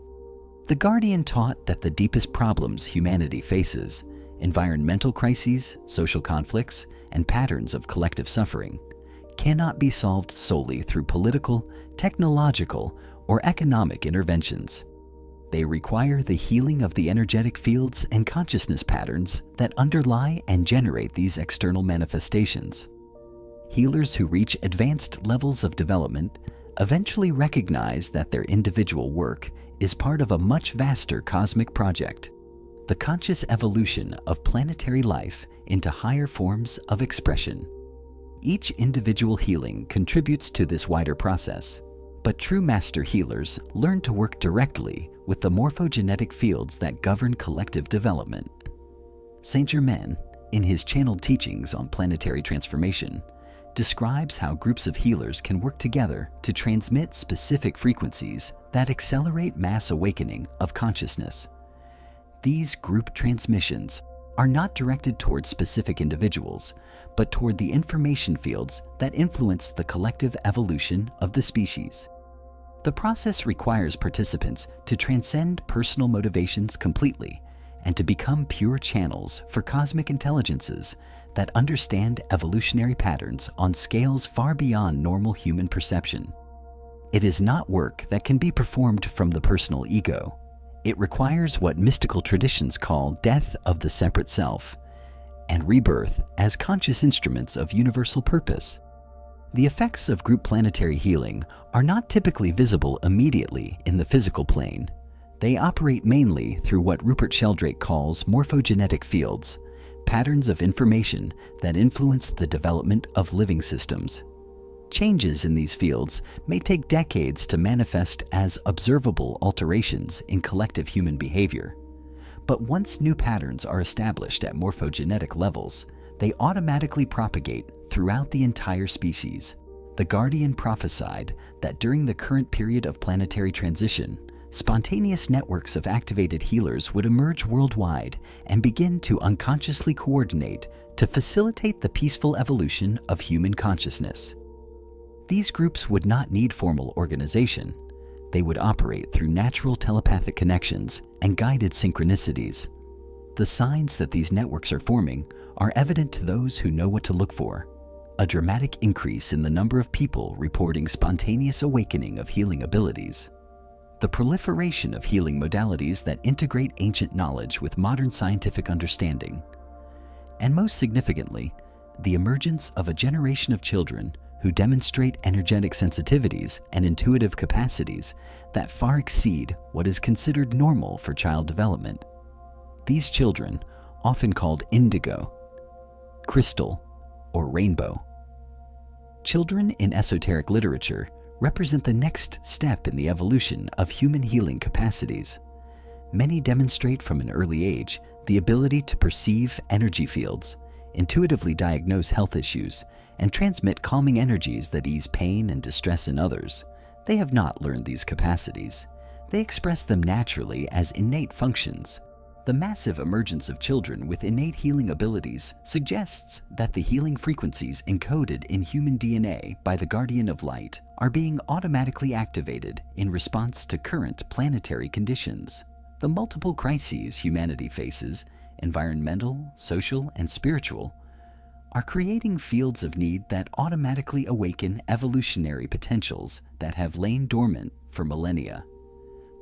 The Guardian taught that the deepest problems humanity faces, environmental crises, social conflicts, and patterns of collective suffering, cannot be solved solely through political, technological, or economic interventions. They require the healing of the energetic fields and consciousness patterns that underlie and generate these external manifestations. Healers who reach advanced levels of development eventually recognize that their individual work is part of a much vaster cosmic project, the conscious evolution of planetary life into higher forms of expression. Each individual healing contributes to this wider process, but true master healers learn to work directly with the morphogenetic fields that govern collective development. Saint Germain, in his channeled teachings on planetary transformation, describes how groups of healers can work together to transmit specific frequencies that accelerate mass awakening of consciousness. These group transmissions are not directed toward specific individuals, but toward the information fields that influence the collective evolution of the species. The process requires participants to transcend personal motivations completely and to become pure channels for cosmic intelligences that understand evolutionary patterns on scales far beyond normal human perception. It is not work that can be performed from the personal ego. It requires what mystical traditions call death of the separate self and rebirth as conscious instruments of universal purpose. The effects of group planetary healing are not typically visible immediately in the physical plane. They operate mainly through what Rupert Sheldrake calls morphogenetic fields, patterns of information that influence the development of living systems. Changes in these fields may take decades to manifest as observable alterations in collective human behavior. But once new patterns are established at morphogenetic levels, they automatically propagate throughout the entire species. The Guardian prophesied that during the current period of planetary transition, spontaneous networks of activated healers would emerge worldwide and begin to unconsciously coordinate to facilitate the peaceful evolution of human consciousness. These groups would not need formal organization. They would operate through natural telepathic connections and guided synchronicities. The signs that these networks are forming are evident to those who know what to look for. A dramatic increase in the number of people reporting spontaneous awakening of healing abilities. The proliferation of healing modalities that integrate ancient knowledge with modern scientific understanding. And most significantly, the emergence of a generation of children who demonstrate energetic sensitivities and intuitive capacities that far exceed what is considered normal for child development. These children, often called indigo, crystal, or rainbow. Children in esoteric literature represent the next step in the evolution of human healing capacities. Many demonstrate from an early age the ability to perceive energy fields, intuitively diagnose health issues, and transmit calming energies that ease pain and distress in others. They have not learned these capacities. They express them naturally as innate functions. The massive emergence of children with innate healing abilities suggests that the healing frequencies encoded in human DNA by the Guardian of Light are being automatically activated in response to current planetary conditions. The multiple crises humanity faces, environmental, social, and spiritual, are creating fields of need that automatically awaken evolutionary potentials that have lain dormant for millennia.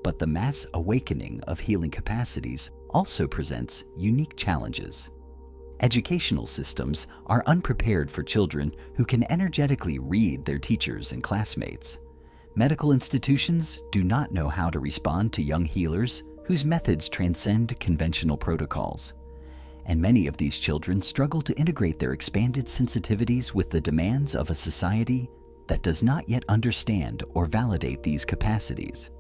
But the mass awakening of healing capacities also presents unique challenges. Educational systems are unprepared for children who can energetically read their teachers and classmates. Medical institutions do not know how to respond to young healers whose methods transcend conventional protocols. And many of these children struggle to integrate their expanded sensitivities with the demands of a society that does not yet understand or validate these capacities.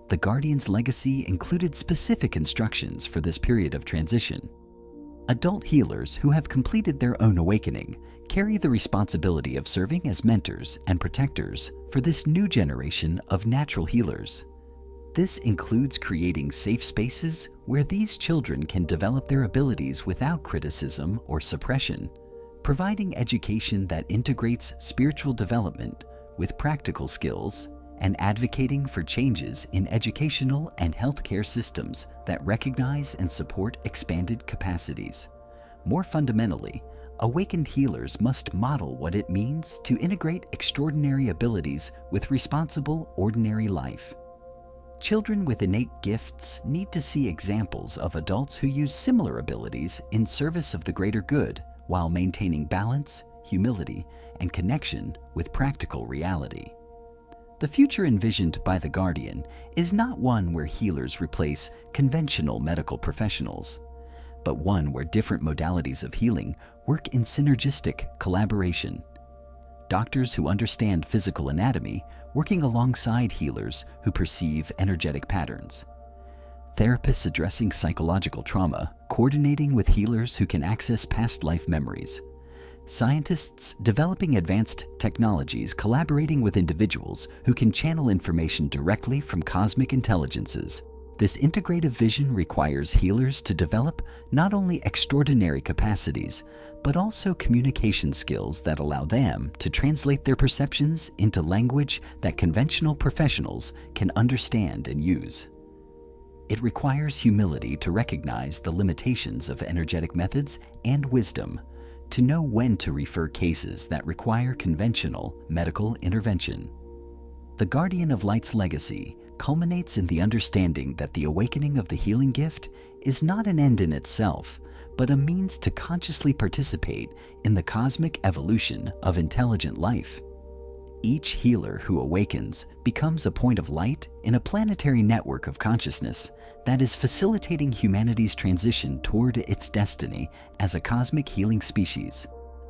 The Guardian's legacy included specific instructions for this period of transition. Adult healers who have completed their own awakening carry the responsibility of serving as mentors and protectors for this new generation of natural healers. This includes creating safe spaces where these children can develop their abilities without criticism or suppression, providing education that integrates spiritual development with practical skills, and advocating for changes in educational and healthcare systems that recognize and support expanded capacities. More fundamentally, awakened healers must model what it means to integrate extraordinary abilities with responsible, ordinary life. Children with innate gifts need to see examples of adults who use similar abilities in service of the greater good while maintaining balance, humility, and connection with practical reality. The future envisioned by the Guardian is not one where healers replace conventional medical professionals, but one where different modalities of healing work in synergistic collaboration. Doctors who understand physical anatomy working alongside healers who perceive energetic patterns. Therapists addressing psychological trauma coordinating with healers who can access past life memories. Scientists developing advanced technologies collaborating with individuals who can channel information directly from cosmic intelligences. This integrative vision requires healers to develop not only extraordinary capacities, but also communication skills that allow them to translate their perceptions into language that conventional professionals can understand and use. It requires humility to recognize the limitations of energetic methods and wisdom to know when to refer cases that require conventional medical intervention. The Guardian of Light's legacy culminates in the understanding that the awakening of the healing gift is not an end in itself, but a means to consciously participate in the cosmic evolution of intelligent life. Each healer who awakens becomes a point of light in a planetary network of consciousness that is facilitating humanity's transition toward its destiny as a cosmic healing species.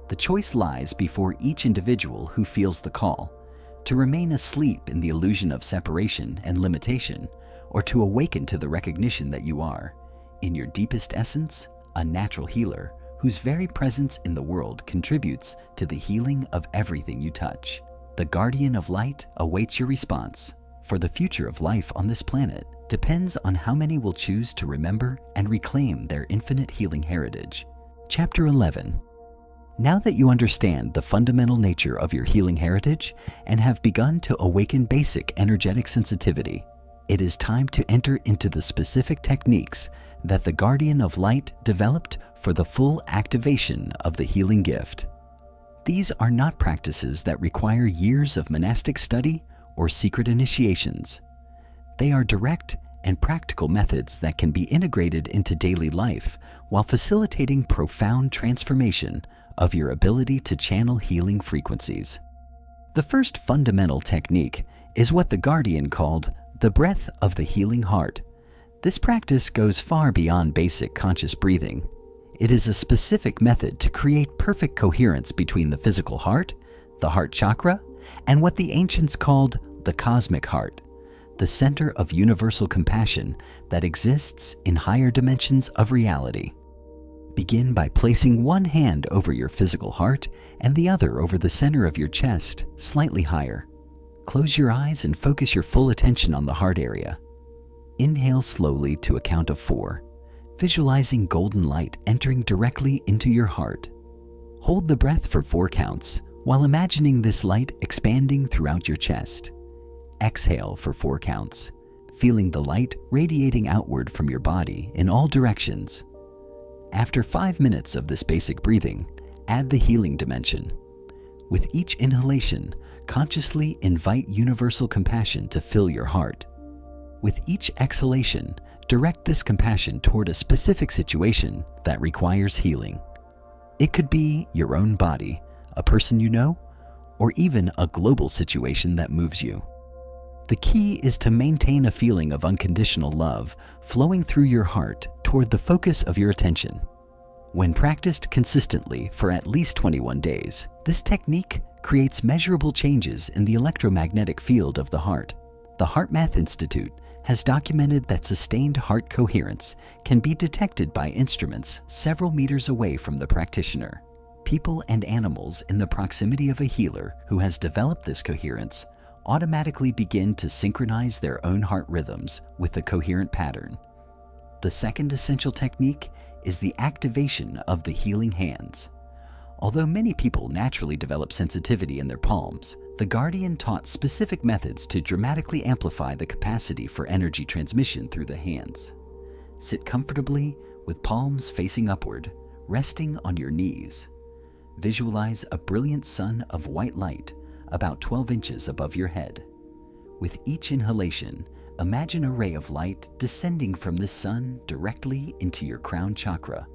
The choice lies before each individual who feels the call to remain asleep in the illusion of separation and limitation, or to awaken to the recognition that you are, in your deepest essence, a natural healer whose very presence in the world contributes to the healing of everything you touch. The Guardian of Light awaits your response, for the future of life on this planet depends on how many will choose to remember and reclaim their infinite healing heritage. Chapter 11. Now that you understand the fundamental nature of your healing heritage and have begun to awaken basic energetic sensitivity, it is time to enter into the specific techniques that the Guardian of Light developed for the full activation of the healing gift. These are not practices that require years of monastic study or secret initiations. They are direct and practical methods that can be integrated into daily life while facilitating profound transformation of your ability to channel healing frequencies. The first fundamental technique is what the Guardian called the breath of the healing heart. This practice goes far beyond basic conscious breathing. It is a specific method to create perfect coherence between the physical heart, the heart chakra, and what the ancients called the cosmic heart, the center of universal compassion that exists in higher dimensions of reality. Begin by placing one hand over your physical heart and the other over the center of your chest, slightly higher. Close your eyes and focus your full attention on the heart area. Inhale slowly to a count of 4, visualizing golden light entering directly into your heart. Hold the breath for 4 counts while imagining this light expanding throughout your chest. Exhale for 4 counts, feeling the light radiating outward from your body in all directions. After 5 minutes of this basic breathing, add the healing dimension. With each inhalation, consciously invite universal compassion to fill your heart. With each exhalation, direct this compassion toward a specific situation that requires healing. It could be your own body, a person you know, or even a global situation that moves you. The key is to maintain a feeling of unconditional love flowing through your heart toward the focus of your attention. When practiced consistently for at least 21 days, this technique creates measurable changes in the electromagnetic field of the heart. The HeartMath Institute has documented that sustained heart coherence can be detected by instruments several meters away from the practitioner. People and animals in the proximity of a healer who has developed this coherence automatically begin to synchronize their own heart rhythms with the coherent pattern. The second essential technique is the activation of the healing hands. Although many people naturally develop sensitivity in their palms, the Guardian taught specific methods to dramatically amplify the capacity for energy transmission through the hands. Sit comfortably with palms facing upward, resting on your knees. Visualize a brilliant sun of white light about 12 inches above your head. With each inhalation, Imagine a ray of light descending from the sun directly into your crown chakra.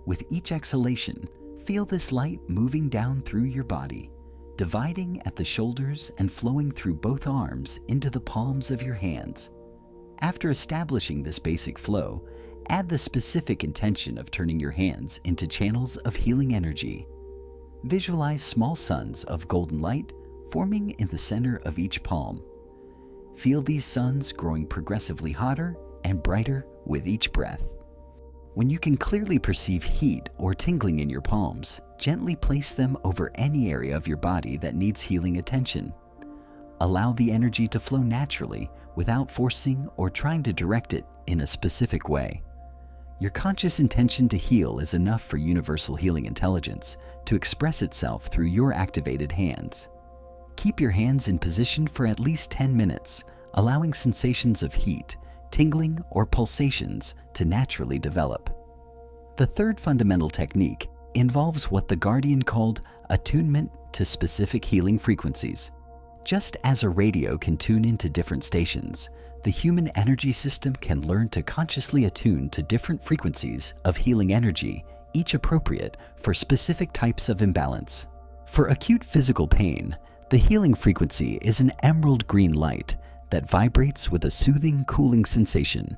With each exhalation, feel this light moving down through your body, dividing at the shoulders and flowing through both arms into the palms of your hands. After establishing this basic flow, add the specific intention of turning your hands into channels of healing energy. Visualize small suns of golden light forming in the center of each palm. Feel these suns growing progressively hotter and brighter with each breath. When you can clearly perceive heat or tingling in your palms, gently place them over any area of your body that needs healing attention. Allow the energy to flow naturally without forcing or trying to direct it in a specific way. Your conscious intention to heal is enough for universal healing intelligence to express itself through your activated hands. Keep your hands in position for at least 10 minutes, allowing sensations of heat, tingling, or pulsations to naturally develop. The third fundamental technique involves what the Guardian called attunement to specific healing frequencies. Just as a radio can tune into different stations, the human energy system can learn to consciously attune to different frequencies of healing energy, each appropriate for specific types of imbalance. For acute physical pain, the healing frequency is an emerald green light that vibrates with a soothing, cooling sensation.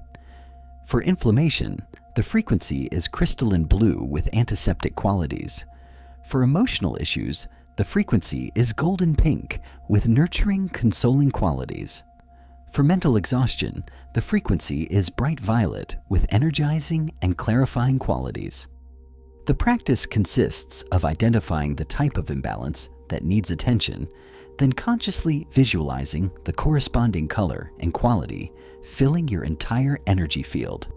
For inflammation, the frequency is crystalline blue with antiseptic qualities. For emotional issues, the frequency is golden pink with nurturing, consoling qualities. For mental exhaustion, the frequency is bright violet with energizing and clarifying qualities. The practice consists of identifying the type of imbalance that needs attention, then consciously visualizing the corresponding color and quality filling your entire energy field.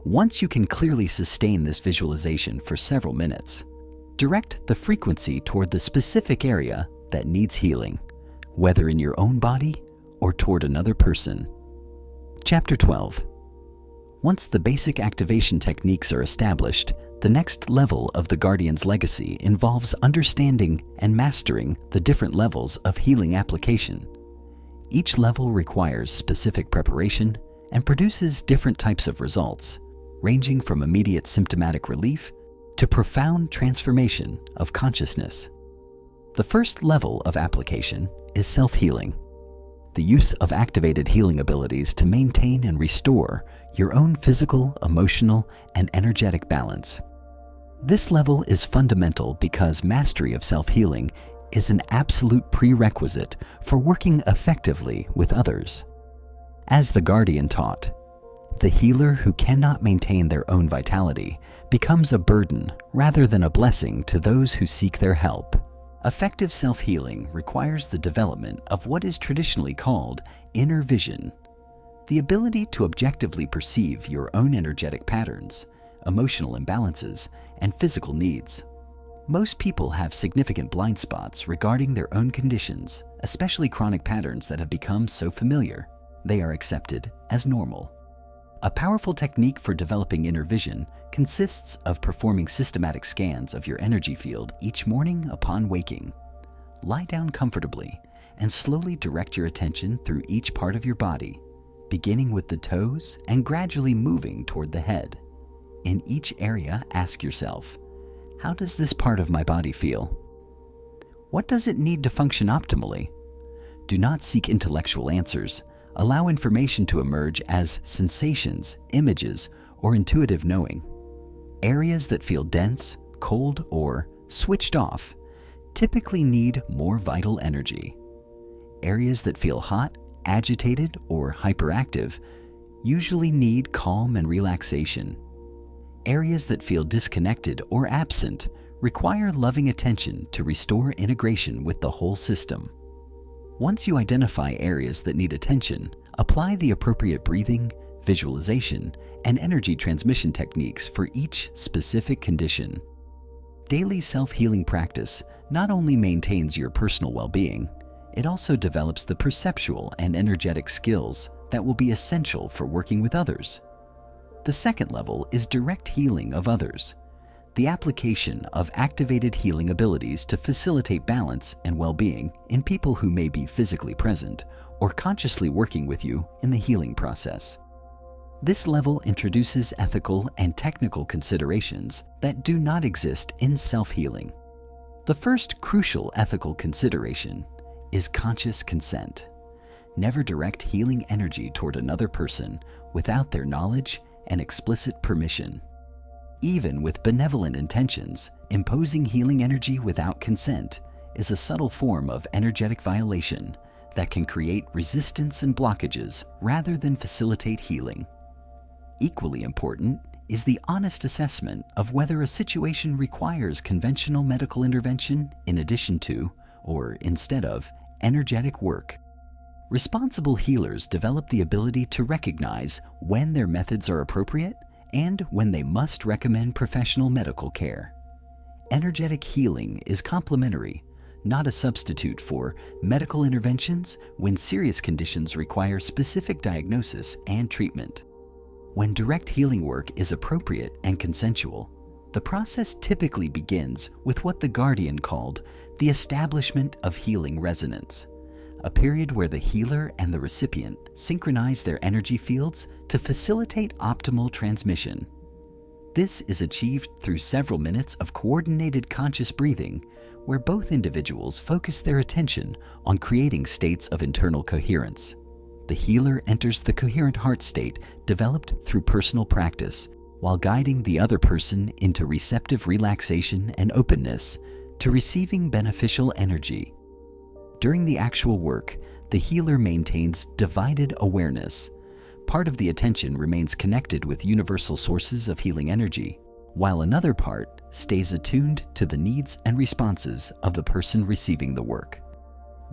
Once you can clearly sustain this visualization for several minutes, direct the frequency toward the specific area that needs healing, whether in your own body or toward another person. Chapter 12. Once the basic activation techniques are established, the next level of the Guardian's legacy involves understanding and mastering the different levels of healing application. Each level requires specific preparation and produces different types of results, ranging from immediate symptomatic relief to profound transformation of consciousness. The first level of application is self-healing, the use of activated healing abilities to maintain and restore your own physical, emotional, and energetic balance. This level is fundamental because mastery of self-healing is an absolute prerequisite for working effectively with others. As the Guardian taught, the healer who cannot maintain their own vitality becomes a burden rather than a blessing to those who seek their help. Effective self-healing requires the development of what is traditionally called inner vision, the ability to objectively perceive your own energetic patterns, emotional imbalances, and physical needs. Most people have significant blind spots regarding their own conditions, especially chronic patterns that have become so familiar. They are accepted as normal. A powerful technique for developing inner vision consists of performing systematic scans of your energy field each morning upon waking. Lie down comfortably and slowly direct your attention through each part of your body, beginning with the toes and gradually moving toward the head. In each area, ask yourself, how does this part of my body feel? What does it need to function optimally? Do not seek intellectual answers. Allow information to emerge as sensations, images, or intuitive knowing. Areas that feel dense, cold, or switched off typically need more vital energy. Areas that feel hot, agitated, or hyperactive usually need calm and relaxation. Areas that feel disconnected or absent require loving attention to restore integration with the whole system. Once you identify areas that need attention, apply the appropriate breathing, visualization, and energy transmission techniques for each specific condition. Daily self-healing practice not only maintains your personal well-being, it also develops the perceptual and energetic skills that will be essential for working with others. The second level is direct healing of others. The application of activated healing abilities to facilitate balance and well-being in people who may be physically present or consciously working with you in the healing process. This level introduces ethical and technical considerations that do not exist in self-healing. The first crucial ethical consideration is conscious consent. Never direct healing energy toward another person without their knowledge and explicit permission. Even with benevolent intentions, imposing healing energy without consent is a subtle form of energetic violation that can create resistance and blockages rather than facilitate healing. Equally important is the honest assessment of whether a situation requires conventional medical intervention in addition to, or instead of, energetic work. Responsible healers develop the ability to recognize when their methods are appropriate and when they must recommend professional medical care. Energetic healing is complementary, not a substitute for medical interventions when serious conditions require specific diagnosis and treatment. When direct healing work is appropriate and consensual, the process typically begins with what the Guardian called the establishment of healing resonance, a period where the healer and the recipient synchronize their energy fields to facilitate optimal transmission. This is achieved through several minutes of coordinated conscious breathing, where both individuals focus their attention on creating states of internal coherence. The healer enters the coherent heart state developed through personal practice, while guiding the other person into receptive relaxation and openness to receiving beneficial energy. During the actual work, the healer maintains divided awareness. Part of the attention remains connected with universal sources of healing energy, while another part stays attuned to the needs and responses of the person receiving the work.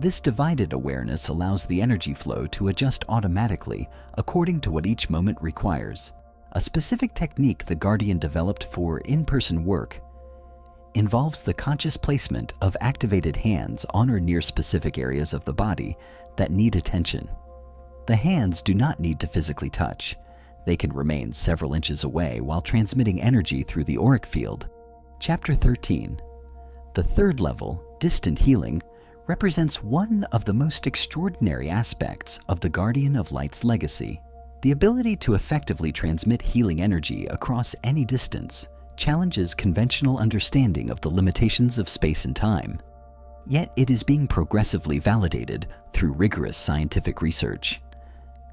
This divided awareness allows the energy flow to adjust automatically according to what each moment requires. A specific technique the Guardian developed for in-person work involves the conscious placement of activated hands on or near specific areas of the body that need attention. The hands do not need to physically touch. They can remain several inches away while transmitting energy through the auric field. Chapter 13. The third level, distant healing, represents one of the most extraordinary aspects of the Guardian of Light's legacy. The ability to effectively transmit healing energy across any distance challenges conventional understanding of the limitations of space and time. Yet it is being progressively validated through rigorous scientific research.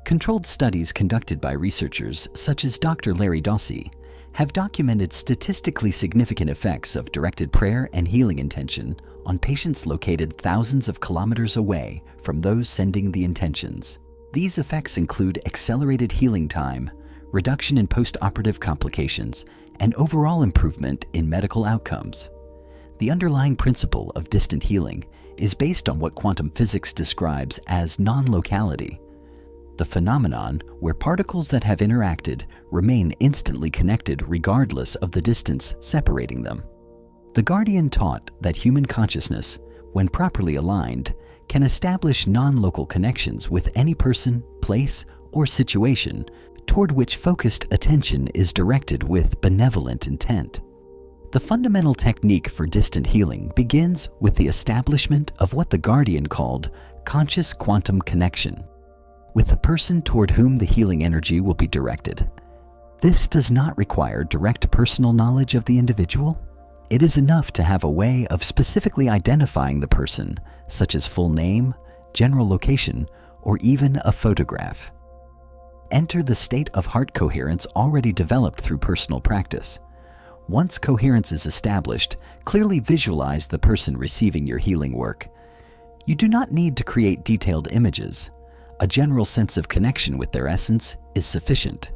Controlled studies conducted by researchers such as Dr. Larry Dossi have documented statistically significant effects of directed prayer and healing intention on patients located thousands of kilometers away from those sending the intentions. These effects include accelerated healing time, reduction in post-operative complications, and overall improvement in medical outcomes. The underlying principle of distant healing is based on what quantum physics describes as non-locality, the phenomenon where particles that have interacted remain instantly connected regardless of the distance separating them. The Guardian taught that human consciousness, when properly aligned, can establish non-local connections with any person, place, or situation toward which focused attention is directed with benevolent intent. The fundamental technique for distant healing begins with the establishment of what the Guardian called conscious quantum connection with the person toward whom the healing energy will be directed. This does not require direct personal knowledge of the individual. It is enough to have a way of specifically identifying the person, such as full name, general location, or even a photograph. Enter the state of heart coherence already developed through personal practice. Once coherence is established, clearly visualize the person receiving your healing work. You do not need to create detailed images. A general sense of connection with their essence is sufficient.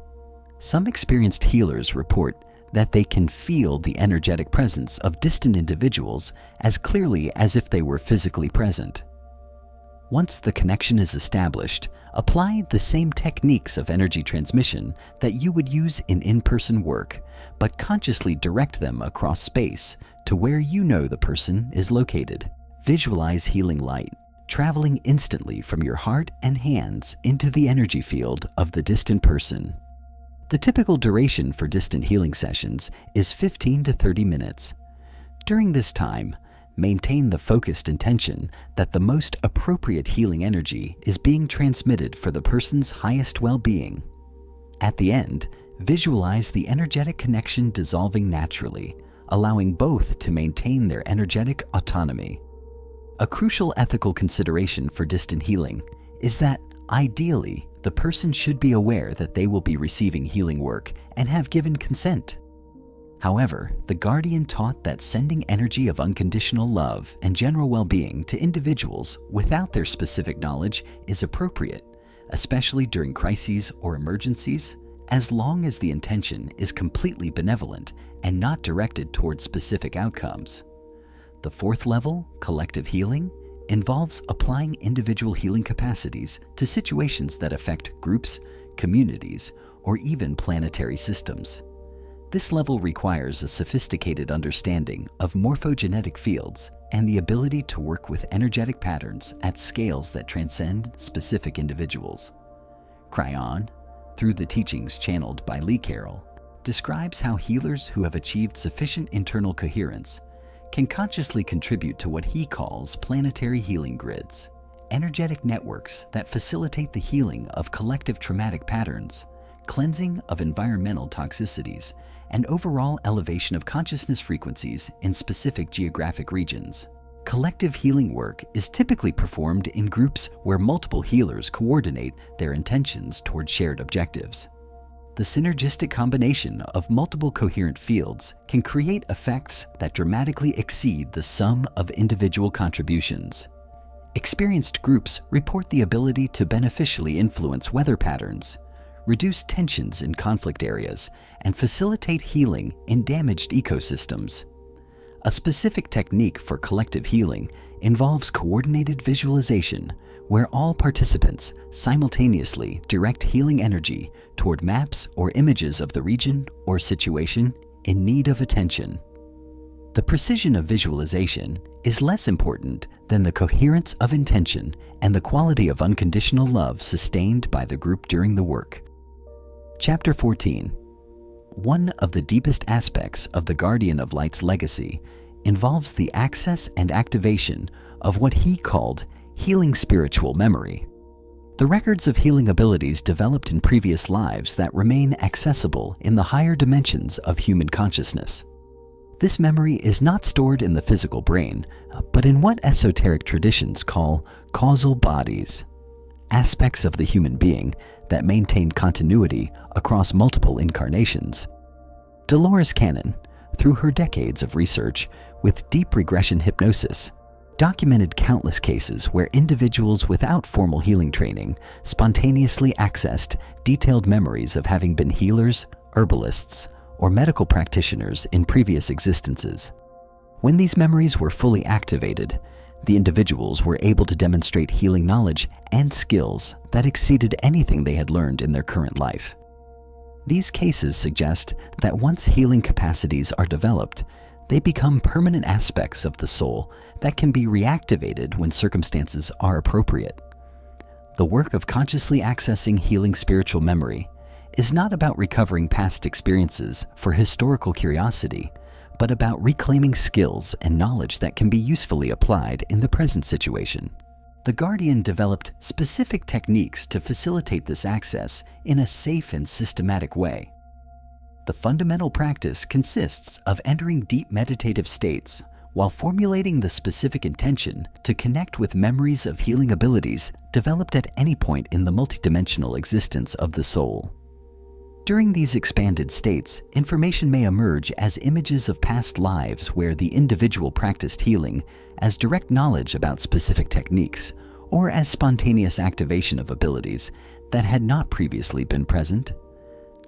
Some experienced healers report that they can feel the energetic presence of distant individuals as clearly as if they were physically present. Once the connection is established, apply the same techniques of energy transmission that you would use in in-person work, but consciously direct them across space to where you know the person is located. Visualize healing light, traveling instantly from your heart and hands into the energy field of the distant person. The typical duration for distant healing sessions is 15 to 30 minutes. During this time, maintain the focused intention that the most appropriate healing energy is being transmitted for the person's highest well-being. At the end, visualize the energetic connection dissolving naturally, allowing both to maintain their energetic autonomy. A crucial ethical consideration for distant healing is that, ideally, the person should be aware that they will be receiving healing work and have given consent. However, the guardian taught that sending energy of unconditional love and general well-being to individuals without their specific knowledge is appropriate, especially during crises or emergencies, as long as the intention is completely benevolent and not directed toward specific outcomes. The fourth level, collective healing, involves applying individual healing capacities to situations that affect groups, communities, or even planetary systems. This level requires a sophisticated understanding of morphogenetic fields and the ability to work with energetic patterns at scales that transcend specific individuals. Cryon, through the teachings channeled by Lee Carroll, describes how healers who have achieved sufficient internal coherence can consciously contribute to what he calls planetary healing grids, energetic networks that facilitate the healing of collective traumatic patterns, cleansing of environmental toxicities, and overall elevation of consciousness frequencies in specific geographic regions. Collective healing work is typically performed in groups where multiple healers coordinate their intentions toward shared objectives. The synergistic combination of multiple coherent fields can create effects that dramatically exceed the sum of individual contributions. Experienced groups report the ability to beneficially influence weather patterns, reduce tensions in conflict areas, and facilitate healing in damaged ecosystems. A specific technique for collective healing involves coordinated visualization, where all participants simultaneously direct healing energy toward maps or images of the region or situation in need of attention. The precision of visualization is less important than the coherence of intention and the quality of unconditional love sustained by the group during the work. Chapter 14. One of the deepest aspects of the Guardian of Light's legacy involves the access and activation of what he called healing spiritual memory. The records of healing abilities developed in previous lives that remain accessible in the higher dimensions of human consciousness. This memory is not stored in the physical brain, but in what esoteric traditions call causal bodies, aspects of the human being that maintain continuity across multiple incarnations. Dolores Cannon, through her decades of research with deep regression hypnosis, documented countless cases where individuals without formal healing training spontaneously accessed detailed memories of having been healers, herbalists, or medical practitioners in previous existences. When these memories were fully activated, the individuals were able to demonstrate healing knowledge and skills that exceeded anything they had learned in their current life. These cases suggest that once healing capacities are developed, they become permanent aspects of the soul that can be reactivated when circumstances are appropriate. The work of consciously accessing healing spiritual memory is not about recovering past experiences for historical curiosity, but about reclaiming skills and knowledge that can be usefully applied in the present situation. The Guardian developed specific techniques to facilitate this access in a safe and systematic way. The fundamental practice consists of entering deep meditative states while formulating the specific intention to connect with memories of healing abilities developed at any point in the multidimensional existence of the soul. During these expanded states, information may emerge as images of past lives where the individual practiced healing as direct knowledge about specific techniques, or as spontaneous activation of abilities that had not previously been present.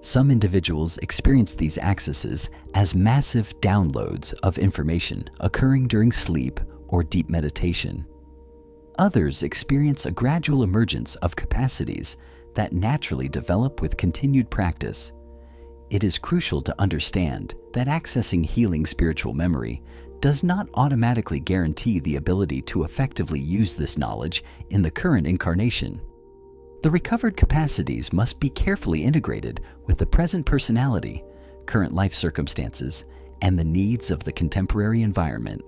Some individuals experience these accesses as massive downloads of information occurring during sleep or deep meditation. Others experience a gradual emergence of capacities that naturally develop with continued practice. It is crucial to understand that accessing healing spiritual memory does not automatically guarantee the ability to effectively use this knowledge in the current incarnation. The recovered capacities must be carefully integrated with the present personality, current life circumstances, and the needs of the contemporary environment.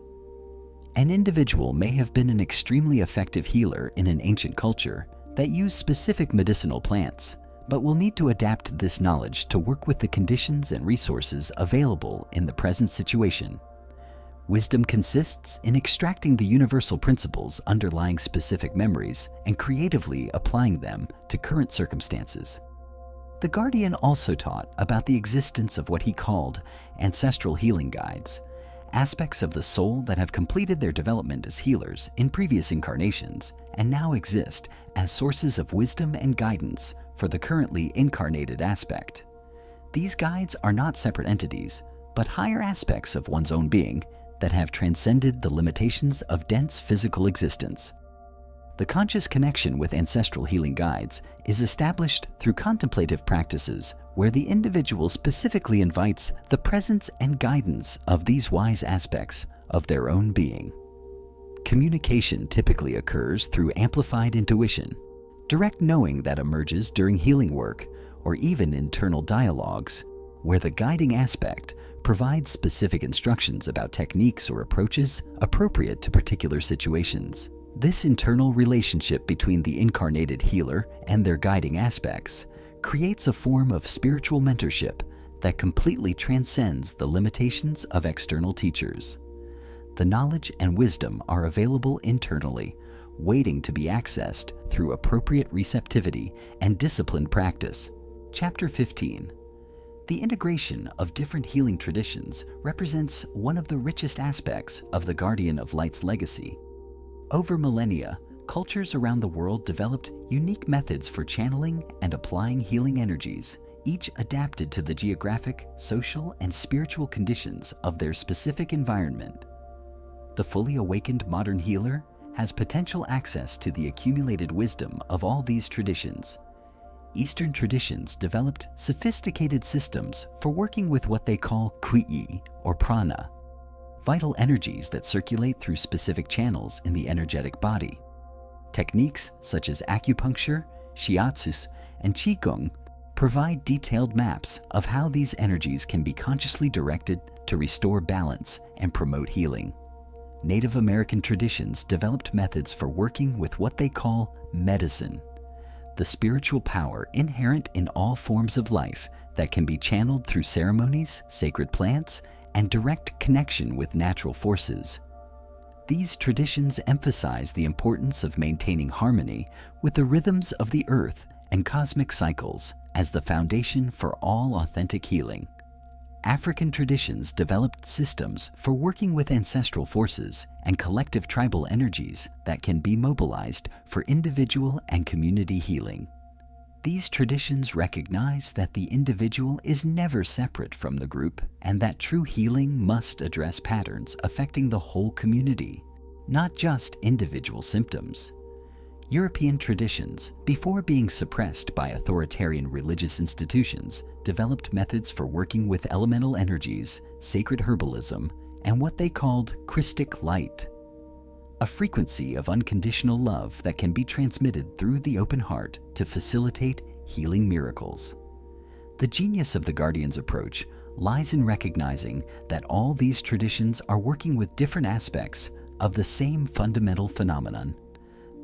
An individual may have been an extremely effective healer in an ancient culture that used specific medicinal plants, but will need to adapt this knowledge to work with the conditions and resources available in the present situation. Wisdom consists in extracting the universal principles underlying specific memories and creatively applying them to current circumstances. The Guardian also taught about the existence of what he called ancestral healing guides, aspects of the soul that have completed their development as healers in previous incarnations and now exist as sources of wisdom and guidance for the currently incarnated aspect. These guides are not separate entities, but higher aspects of one's own being that have transcended the limitations of dense physical existence. The conscious connection with ancestral healing guides is established through contemplative practices where the individual specifically invites the presence and guidance of these wise aspects of their own being. Communication typically occurs through amplified intuition, direct knowing that emerges during healing work, or even internal dialogues, where the guiding aspect provides specific instructions about techniques or approaches appropriate to particular situations. This internal relationship between the incarnated healer and their guiding aspects creates a form of spiritual mentorship that completely transcends the limitations of external teachers. The knowledge and wisdom are available internally, waiting to be accessed through appropriate receptivity and disciplined practice. Chapter 15. The integration of different healing traditions represents one of the richest aspects of the Guardian of Light's legacy. Over millennia, cultures around the world developed unique methods for channeling and applying healing energies, each adapted to the geographic, social, and spiritual conditions of their specific environment. The fully awakened modern healer has potential access to the accumulated wisdom of all these traditions. Eastern traditions developed sophisticated systems for working with what they call qi, or prana, vital energies that circulate through specific channels in the energetic body. Techniques such as acupuncture, shiatsu, and qigong provide detailed maps of how these energies can be consciously directed to restore balance and promote healing. Native American traditions developed methods for working with what they call medicine, the spiritual power inherent in all forms of life that can be channeled through ceremonies, sacred plants, and direct connection with natural forces. These traditions emphasize the importance of maintaining harmony with the rhythms of the earth and cosmic cycles as the foundation for all authentic healing. African traditions developed systems for working with ancestral forces and collective tribal energies that can be mobilized for individual and community healing. These traditions recognize that the individual is never separate from the group and that true healing must address patterns affecting the whole community, not just individual symptoms. European traditions, before being suppressed by authoritarian religious institutions, developed methods for working with elemental energies, sacred herbalism, and what they called Christic light, a frequency of unconditional love that can be transmitted through the open heart to facilitate healing miracles. The genius of the Guardian's approach lies in recognizing that all these traditions are working with different aspects of the same fundamental phenomenon,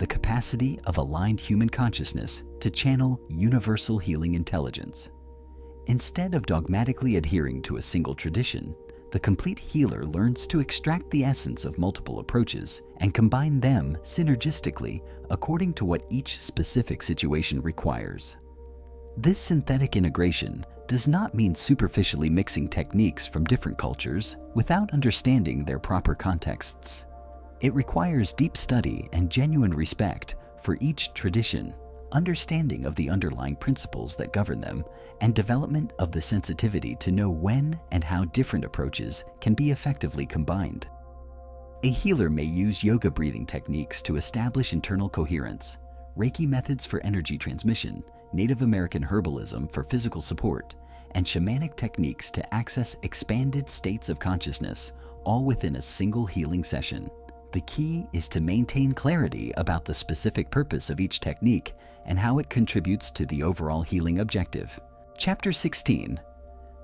the capacity of aligned human consciousness to channel universal healing intelligence. Instead of dogmatically adhering to a single tradition, the complete healer learns to extract the essence of multiple approaches and combine them synergistically according to what each specific situation requires. This synthetic integration does not mean superficially mixing techniques from different cultures without understanding their proper contexts. It requires deep study and genuine respect for each tradition, understanding of the underlying principles that govern them, and development of the sensitivity to know when and how different approaches can be effectively combined. A healer may use yoga breathing techniques to establish internal coherence, Reiki methods for energy transmission, Native American herbalism for physical support, and shamanic techniques to access expanded states of consciousness, all within a single healing session. The key is to maintain clarity about the specific purpose of each technique and how it contributes to the overall healing objective. Chapter 16.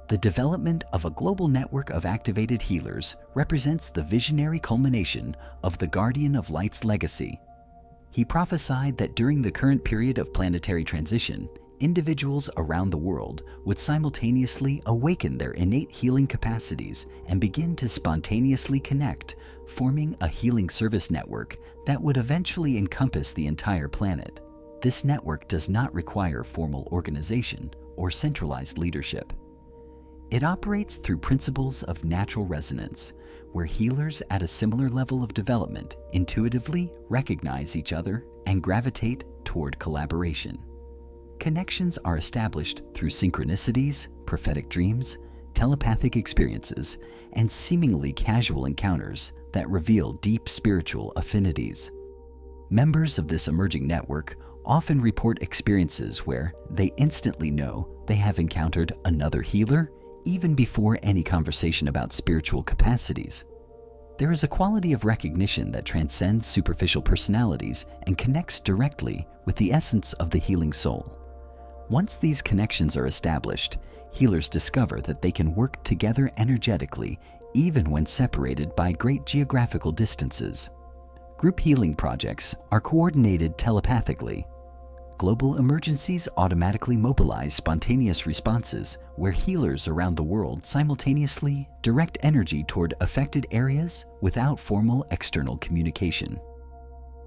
The development of a global network of activated healers represents the visionary culmination of the Guardian of Light's legacy. He prophesied that during the current period of planetary transition, individuals around the world would simultaneously awaken their innate healing capacities and begin to spontaneously connect, forming a healing service network that would eventually encompass the entire planet. This network does not require formal organization or centralized leadership. It operates through principles of natural resonance, where healers at a similar level of development intuitively recognize each other and gravitate toward collaboration. Connections are established through synchronicities, prophetic dreams, telepathic experiences, and seemingly casual encounters that reveal deep spiritual affinities. Members of this emerging network often report experiences where they instantly know they have encountered another healer even before any conversation about spiritual capacities. There is a quality of recognition that transcends superficial personalities and connects directly with the essence of the healing soul. Once these connections are established, healers discover that they can work together energetically even when separated by great geographical distances. Group healing projects are coordinated telepathically. Global emergencies automatically mobilize spontaneous responses where healers around the world simultaneously direct energy toward affected areas without formal external communication.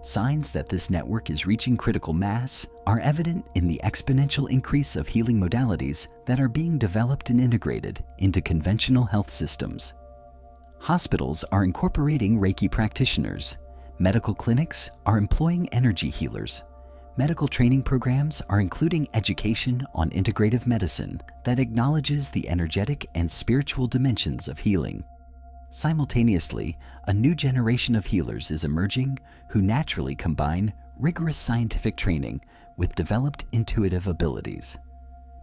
Signs that this network is reaching critical mass are evident in the exponential increase of healing modalities that are being developed and integrated into conventional health systems. Hospitals are incorporating Reiki practitioners. Medical clinics are employing energy healers. Medical training programs are including education on integrative medicine that acknowledges the energetic and spiritual dimensions of healing. Simultaneously, a new generation of healers is emerging who naturally combine rigorous scientific training with developed intuitive abilities.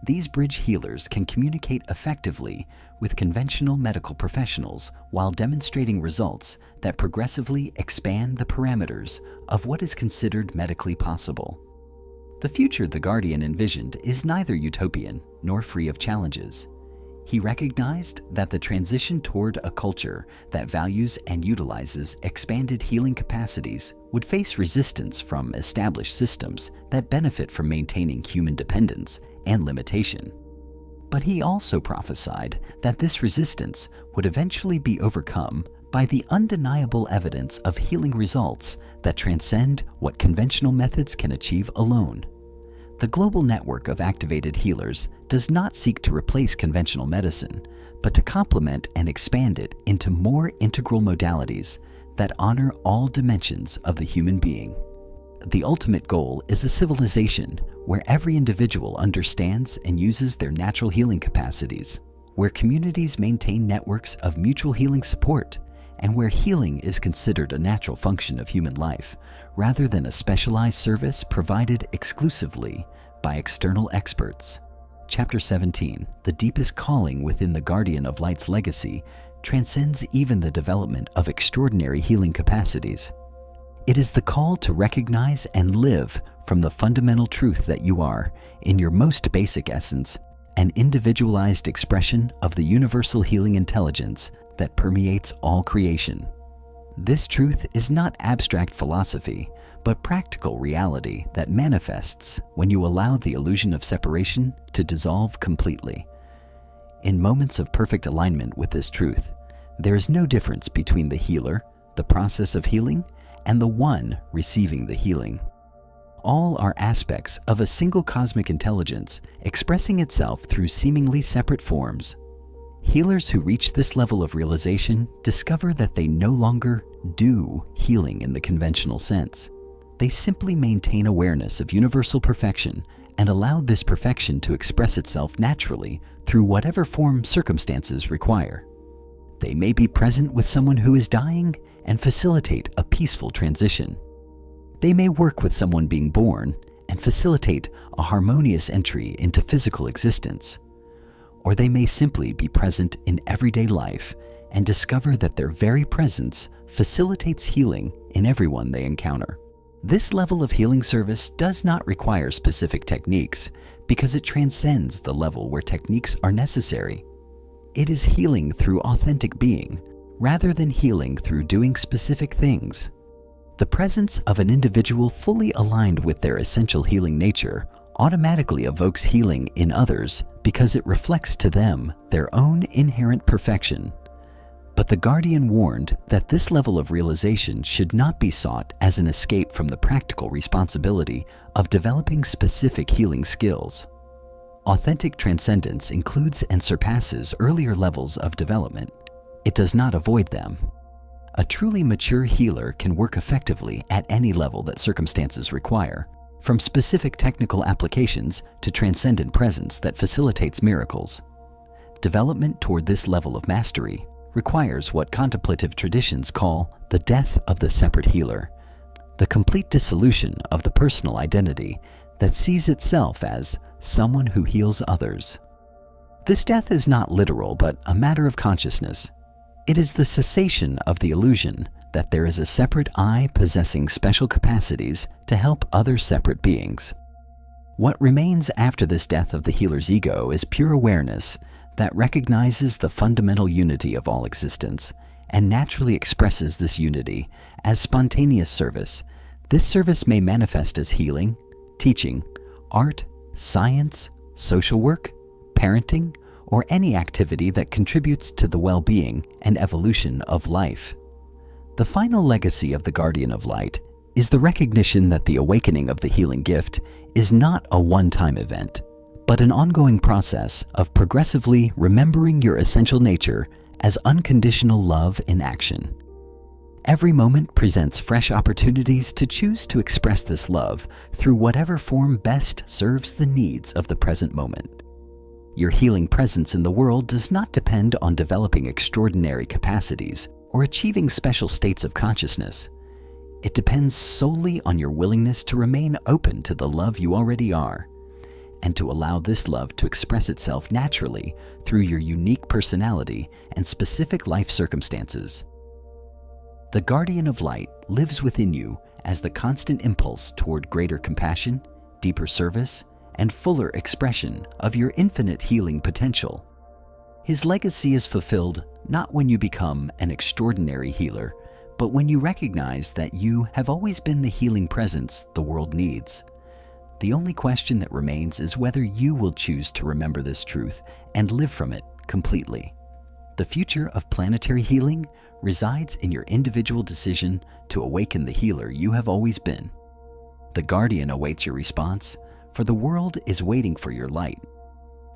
These bridge healers can communicate effectively with conventional medical professionals while demonstrating results that progressively expand the parameters of what is considered medically possible. The future the Guardian envisioned is neither utopian nor free of challenges. He recognized that the transition toward a culture that values and utilizes expanded healing capacities would face resistance from established systems that benefit from maintaining human dependence and limitation. But he also prophesied that this resistance would eventually be overcome by the undeniable evidence of healing results that transcend what conventional methods can achieve alone. The global network of activated healers does not seek to replace conventional medicine, but to complement and expand it into more integral modalities that honor all dimensions of the human being. The ultimate goal is a civilization where every individual understands and uses their natural healing capacities, where communities maintain networks of mutual healing support, and where healing is considered a natural function of human life, rather than a specialized service provided exclusively by external experts. Chapter 17, the deepest calling within the Guardian of Light's legacy, transcends even the development of extraordinary healing capacities. It is the call to recognize and live from the fundamental truth that you are, in your most basic essence, an individualized expression of the universal healing intelligence that permeates all creation. This truth is not abstract philosophy, but practical reality that manifests when you allow the illusion of separation to dissolve completely. In moments of perfect alignment with this truth, there is no difference between the healer, the process of healing, and the one receiving the healing. All are aspects of a single cosmic intelligence expressing itself through seemingly separate forms. Healers who reach this level of realization discover that they no longer do healing in the conventional sense. They simply maintain awareness of universal perfection and allow this perfection to express itself naturally through whatever form circumstances require. They may be present with someone who is dying and facilitate a peaceful transition. They may work with someone being born and facilitate a harmonious entry into physical existence. Or they may simply be present in everyday life and discover that their very presence facilitates healing in everyone they encounter. This level of healing service does not require specific techniques because it transcends the level where techniques are necessary. It is healing through authentic being rather than healing through doing specific things. The presence of an individual fully aligned with their essential healing nature automatically evokes healing in others because it reflects to them their own inherent perfection. But the guardian warned that this level of realization should not be sought as an escape from the practical responsibility of developing specific healing skills. Authentic transcendence includes and surpasses earlier levels of development. It does not avoid them. A truly mature healer can work effectively at any level that circumstances require, from specific technical applications to transcendent presence that facilitates miracles. Development toward this level of mastery requires what contemplative traditions call the death of the separate healer, the complete dissolution of the personal identity that sees itself as someone who heals others. This death is not literal, but a matter of consciousness. It is the cessation of the illusion that there is a separate I possessing special capacities to help other separate beings. What remains after this death of the healer's ego is pure awareness that recognizes the fundamental unity of all existence and naturally expresses this unity as spontaneous service. This service may manifest as healing, teaching, art, science, social work, parenting, or any activity that contributes to the well-being and evolution of life. The final legacy of the Guardian of Light is the recognition that the awakening of the healing gift is not a one-time event, but an ongoing process of progressively remembering your essential nature as unconditional love in action. Every moment presents fresh opportunities to choose to express this love through whatever form best serves the needs of the present moment. Your healing presence in the world does not depend on developing extraordinary capacities or achieving special states of consciousness. It depends solely on your willingness to remain open to the love you already are, and to allow this love to express itself naturally through your unique personality and specific life circumstances. The Guardian of Light lives within you as the constant impulse toward greater compassion, deeper service, and fuller expression of your infinite healing potential. His legacy is fulfilled not when you become an extraordinary healer, but when you recognize that you have always been the healing presence the world needs. The only question that remains is whether you will choose to remember this truth and live from it completely. The future of planetary healing resides in your individual decision to awaken the healer you have always been. The Guardian awaits your response, for the world is waiting for your light.